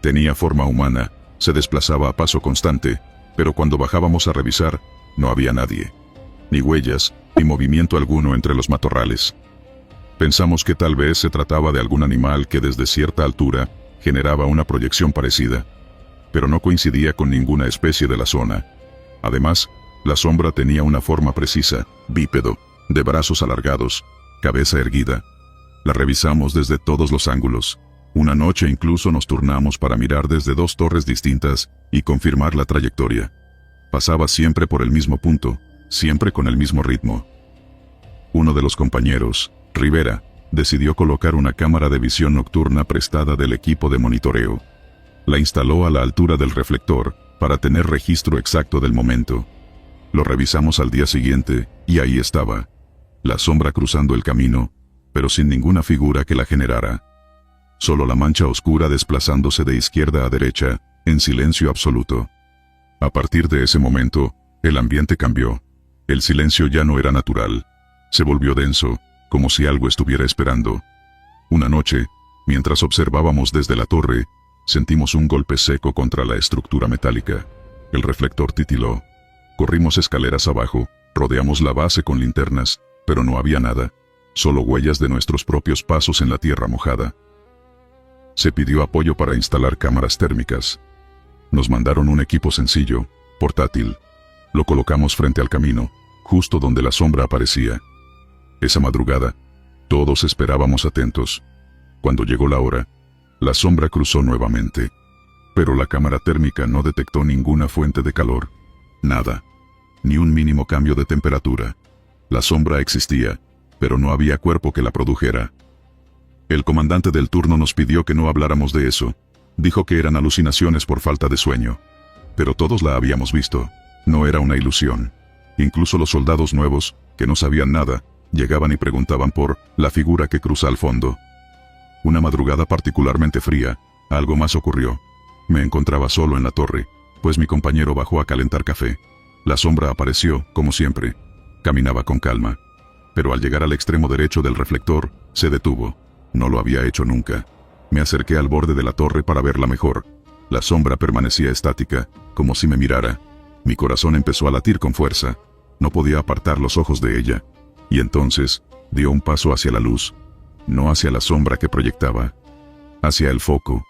Tenía forma humana, se desplazaba a paso constante, pero cuando bajábamos a revisar, no había nadie. Ni huellas, ni movimiento alguno entre los matorrales. Pensamos que tal vez se trataba de algún animal que desde cierta altura generaba una proyección parecida, pero no coincidía con ninguna especie de la zona. Además, la sombra tenía una forma precisa, bípedo, de brazos alargados, cabeza erguida. La revisamos desde todos los ángulos. Una noche incluso nos turnamos para mirar desde 2 torres distintas y confirmar la trayectoria. Pasaba siempre por el mismo punto, siempre con el mismo ritmo. Uno de los compañeros, Rivera, decidió colocar una cámara de visión nocturna prestada del equipo de monitoreo. La instaló a la altura del reflector para tener registro exacto del momento. Lo revisamos al día siguiente y ahí estaba, la sombra cruzando el camino, pero sin ninguna figura que la generara. Solo la mancha oscura desplazándose de izquierda a derecha, en silencio absoluto. A partir de ese momento, el ambiente cambió. El silencio ya no era natural. Se volvió denso, como si algo estuviera esperando. Una noche, mientras observábamos desde la torre, sentimos un golpe seco contra la estructura metálica. El reflector titiló. Corrimos escaleras abajo, rodeamos la base con linternas, pero no había nada, solo huellas de nuestros propios pasos en la tierra mojada. Se pidió apoyo para instalar cámaras térmicas. Nos mandaron un equipo sencillo, portátil. Lo colocamos frente al camino, justo donde la sombra aparecía. Esa madrugada, todos esperábamos atentos. Cuando llegó la hora, la sombra cruzó nuevamente. Pero la cámara térmica no detectó ninguna fuente de calor. Nada. Ni un mínimo cambio de temperatura. La sombra existía, pero no había cuerpo que la produjera. El comandante del turno nos pidió que no habláramos de eso. Dijo que eran alucinaciones por falta de sueño. Pero todos la habíamos visto. No era una ilusión. Incluso los soldados nuevos, que no sabían nada, llegaban y preguntaban por la figura que cruza al fondo. Una madrugada particularmente fría, algo más ocurrió. Me encontraba solo en la torre, pues mi compañero bajó a calentar café. La sombra apareció, como siempre. Caminaba con calma. Pero al llegar al extremo derecho del reflector, se detuvo. No lo había hecho nunca. Me acerqué al borde de la torre para verla mejor. La sombra permanecía estática, como si me mirara. Mi corazón empezó a latir con fuerza. No podía apartar los ojos de ella. Y entonces, dio un paso hacia la luz. No hacia la sombra que proyectaba. Hacia el foco.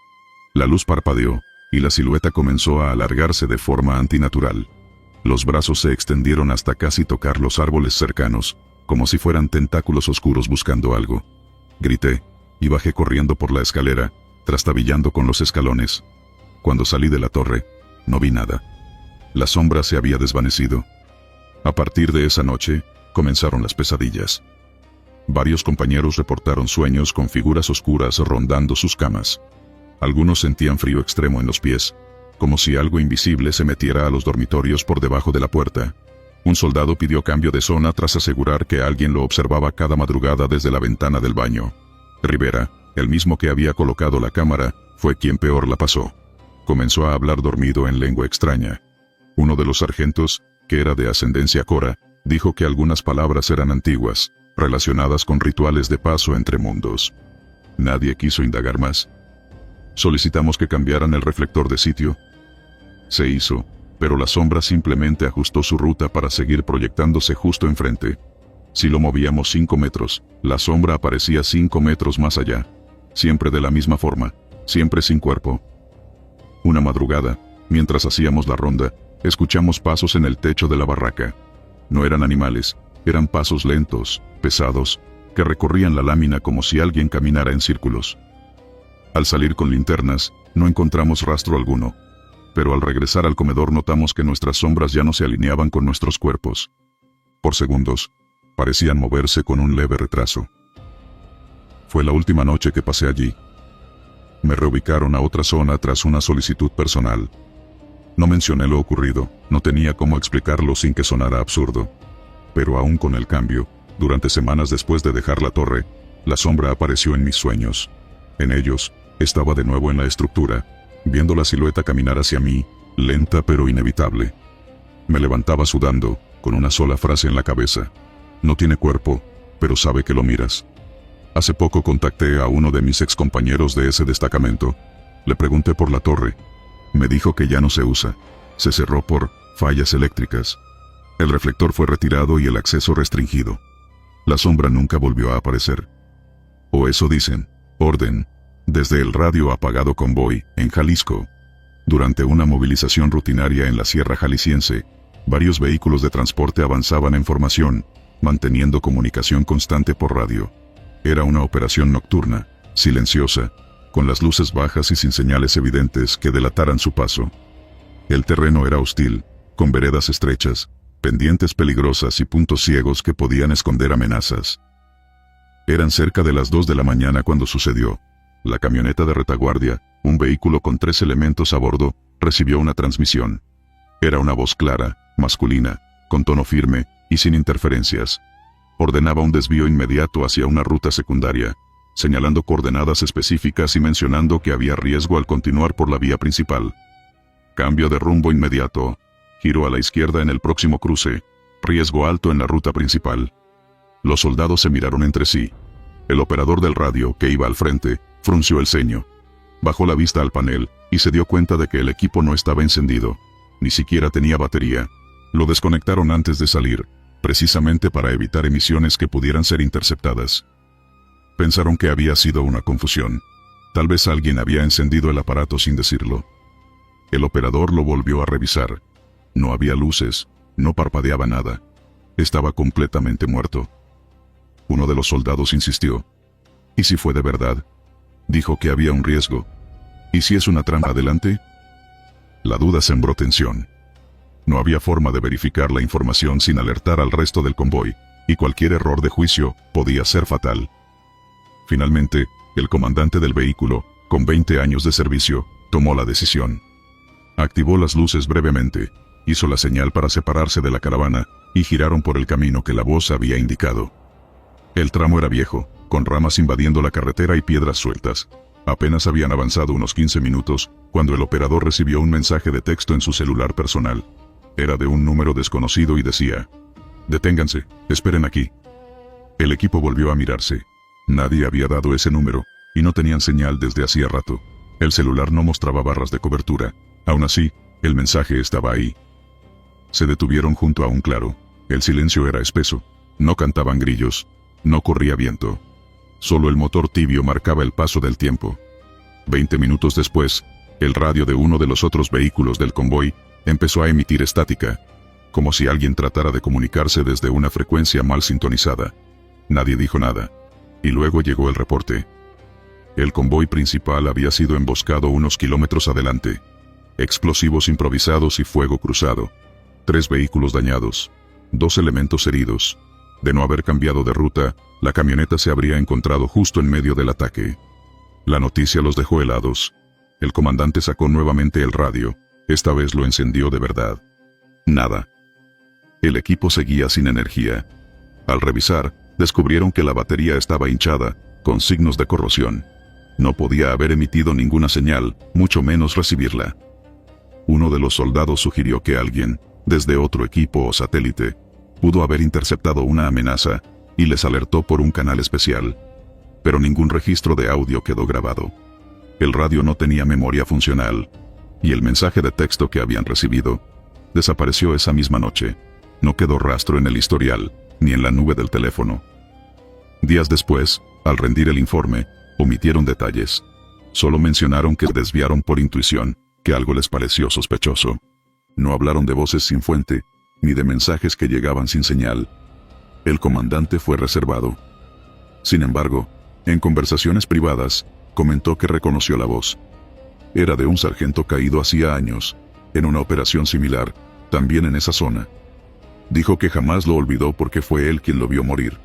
La luz parpadeó, y la silueta comenzó a alargarse de forma antinatural. Los brazos se extendieron hasta casi tocar los árboles cercanos, como si fueran tentáculos oscuros buscando algo. Grité, y bajé corriendo por la escalera, trastabillando con los escalones. Cuando salí de la torre, no vi nada. La sombra se había desvanecido. A partir de esa noche, comenzaron las pesadillas. Varios compañeros reportaron sueños con figuras oscuras rondando sus camas. Algunos sentían frío extremo en los pies, como si algo invisible se metiera a los dormitorios por debajo de la puerta. Un soldado pidió cambio de zona tras asegurar que alguien lo observaba cada madrugada desde la ventana del baño. Rivera, el mismo que había colocado la cámara, fue quien peor la pasó. Comenzó a hablar dormido en lengua extraña. Uno de los sargentos, que era de ascendencia cora, dijo que algunas palabras eran antiguas, relacionadas con rituales de paso entre mundos. Nadie quiso indagar más. Solicitamos que cambiaran el reflector de sitio. Se hizo, pero la sombra simplemente ajustó su ruta para seguir proyectándose justo enfrente. Si lo movíamos 5 metros, la sombra aparecía 5 metros más allá. Siempre de la misma forma, siempre sin cuerpo. Una madrugada, mientras hacíamos la ronda, escuchamos pasos en el techo de la barraca. No eran animales, eran pasos lentos, pesados, que recorrían la lámina como si alguien caminara en círculos. Al salir con linternas, no encontramos rastro alguno. Pero al regresar al comedor notamos que nuestras sombras ya no se alineaban con nuestros cuerpos. Por segundos, parecían moverse con un leve retraso. Fue la última noche que pasé allí. Me reubicaron a otra zona tras una solicitud personal. No mencioné lo ocurrido, no tenía cómo explicarlo sin que sonara absurdo. Pero aún con el cambio, durante semanas después de dejar la torre, la sombra apareció en mis sueños. En ellos, estaba de nuevo en la estructura, viendo la silueta caminar hacia mí, lenta pero inevitable. Me levantaba sudando, con una sola frase en la cabeza. No tiene cuerpo, pero sabe que lo miras. Hace poco contacté a uno de mis excompañeros de ese destacamento. Le pregunté por la torre. Me dijo que ya no se usa. Se cerró por fallas eléctricas. El reflector fue retirado y el acceso restringido. La sombra nunca volvió a aparecer. O eso dicen. Orden. Desde el radio apagado convoy, en Jalisco. Durante una movilización rutinaria en la Sierra Jalisciense, varios vehículos de transporte avanzaban en formación, manteniendo comunicación constante por radio. Era una operación nocturna, silenciosa, con las luces bajas y sin señales evidentes que delataran su paso. El terreno era hostil, con veredas estrechas, pendientes peligrosas y puntos ciegos que podían esconder amenazas. Eran cerca de las 2 de la mañana cuando sucedió. La camioneta de retaguardia, un vehículo con 3 elementos a bordo, recibió una transmisión. Era una voz clara, masculina, con tono firme y sin interferencias. Ordenaba un desvío inmediato hacia una ruta secundaria, señalando coordenadas específicas y mencionando que había riesgo al continuar por la vía principal. Cambio de rumbo inmediato. Giro a la izquierda en el próximo cruce. Riesgo alto en la ruta principal. Los soldados se miraron entre sí. El operador del radio, que iba al frente, frunció el ceño. Bajó la vista al panel, y se dio cuenta de que el equipo no estaba encendido. Ni siquiera tenía batería. Lo desconectaron antes de salir, precisamente para evitar emisiones que pudieran ser interceptadas. Pensaron que había sido una confusión. Tal vez alguien había encendido el aparato sin decirlo. El operador lo volvió a revisar. No había luces, no parpadeaba nada. Estaba completamente muerto. Uno de los soldados insistió. ¿Y si fue de verdad? Dijo que había un riesgo. ¿Y si es una trampa adelante? La duda sembró tensión. No había forma de verificar la información sin alertar al resto del convoy, y cualquier error de juicio podía ser fatal. Finalmente, el comandante del vehículo, con 20 años de servicio, tomó la decisión. Activó las luces brevemente, hizo la señal para separarse de la caravana, y giraron por el camino que la voz había indicado. El tramo era viejo, con ramas invadiendo la carretera y piedras sueltas. Apenas habían avanzado unos 15 minutos, cuando el operador recibió un mensaje de texto en su celular personal. Era de un número desconocido y decía: «Deténganse, esperen aquí». El equipo volvió a mirarse. Nadie había dado ese número, y no tenían señal desde hacía rato. El celular no mostraba barras de cobertura. Aún así, el mensaje estaba ahí. Se detuvieron junto a un claro. El silencio era espeso. No cantaban grillos. No corría viento. Solo el motor tibio marcaba el paso del tiempo. 20 minutos después, el radio de uno de los otros vehículos del convoy empezó a emitir estática, como si alguien tratara de comunicarse desde una frecuencia mal sintonizada. Nadie dijo nada. Y luego llegó el reporte. El convoy principal había sido emboscado unos kilómetros adelante. Explosivos improvisados y fuego cruzado. 3 vehículos dañados. 2 elementos heridos. De no haber cambiado de ruta, la camioneta se habría encontrado justo en medio del ataque. La noticia los dejó helados. El comandante sacó nuevamente el radio. Esta vez lo encendió de verdad. Nada. El equipo seguía sin energía. Al revisar, descubrieron que la batería estaba hinchada, con signos de corrosión. No podía haber emitido ninguna señal, mucho menos recibirla. Uno de los soldados sugirió que alguien, desde otro equipo o satélite, pudo haber interceptado una amenaza y les alertó por un canal especial. Pero ningún registro de audio quedó grabado. El radio no tenía memoria funcional, y el mensaje de texto que habían recibido desapareció esa misma noche. No quedó rastro en el historial, ni en la nube del teléfono. Días después, al rendir el informe, omitieron detalles. Solo mencionaron que desviaron por intuición, que algo les pareció sospechoso. No hablaron de voces sin fuente, ni de mensajes que llegaban sin señal. El comandante fue reservado. Sin embargo, en conversaciones privadas, comentó que reconoció la voz. Era de un sargento caído hacía años, en una operación similar, también en esa zona. Dijo que jamás lo olvidó porque fue él quien lo vio morir.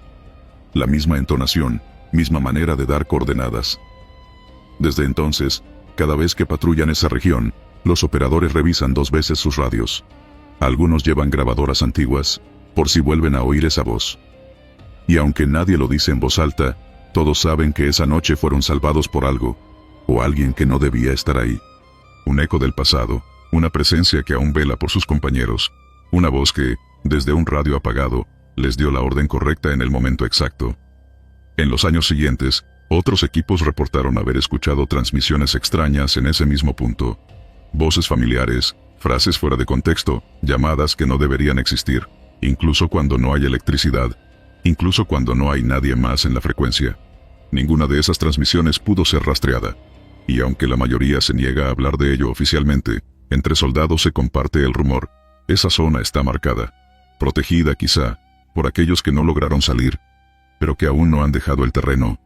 La misma entonación, misma manera de dar coordenadas. Desde entonces, cada vez que patrullan esa región, los operadores revisan 2 veces sus radios. Algunos llevan grabadoras antiguas, por si vuelven a oír esa voz. Y aunque nadie lo dice en voz alta, todos saben que esa noche fueron salvados por algo, o alguien que no debía estar ahí. Un eco del pasado, una presencia que aún vela por sus compañeros, una voz que, desde un radio apagado, les dio la orden correcta en el momento exacto. En los años siguientes, otros equipos reportaron haber escuchado transmisiones extrañas en ese mismo punto. Voces familiares, frases fuera de contexto, llamadas que no deberían existir, incluso cuando no hay electricidad, incluso cuando no hay nadie más en la frecuencia. Ninguna de esas transmisiones pudo ser rastreada. Y aunque la mayoría se niega a hablar de ello oficialmente, entre soldados se comparte el rumor. Esa zona está marcada, protegida quizá, por aquellos que no lograron salir, pero que aún no han dejado el terreno.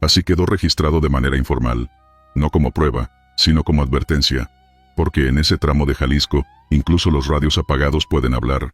Así quedó registrado de manera informal, no como prueba, sino como advertencia, porque en ese tramo de Jalisco, incluso los radios apagados pueden hablar.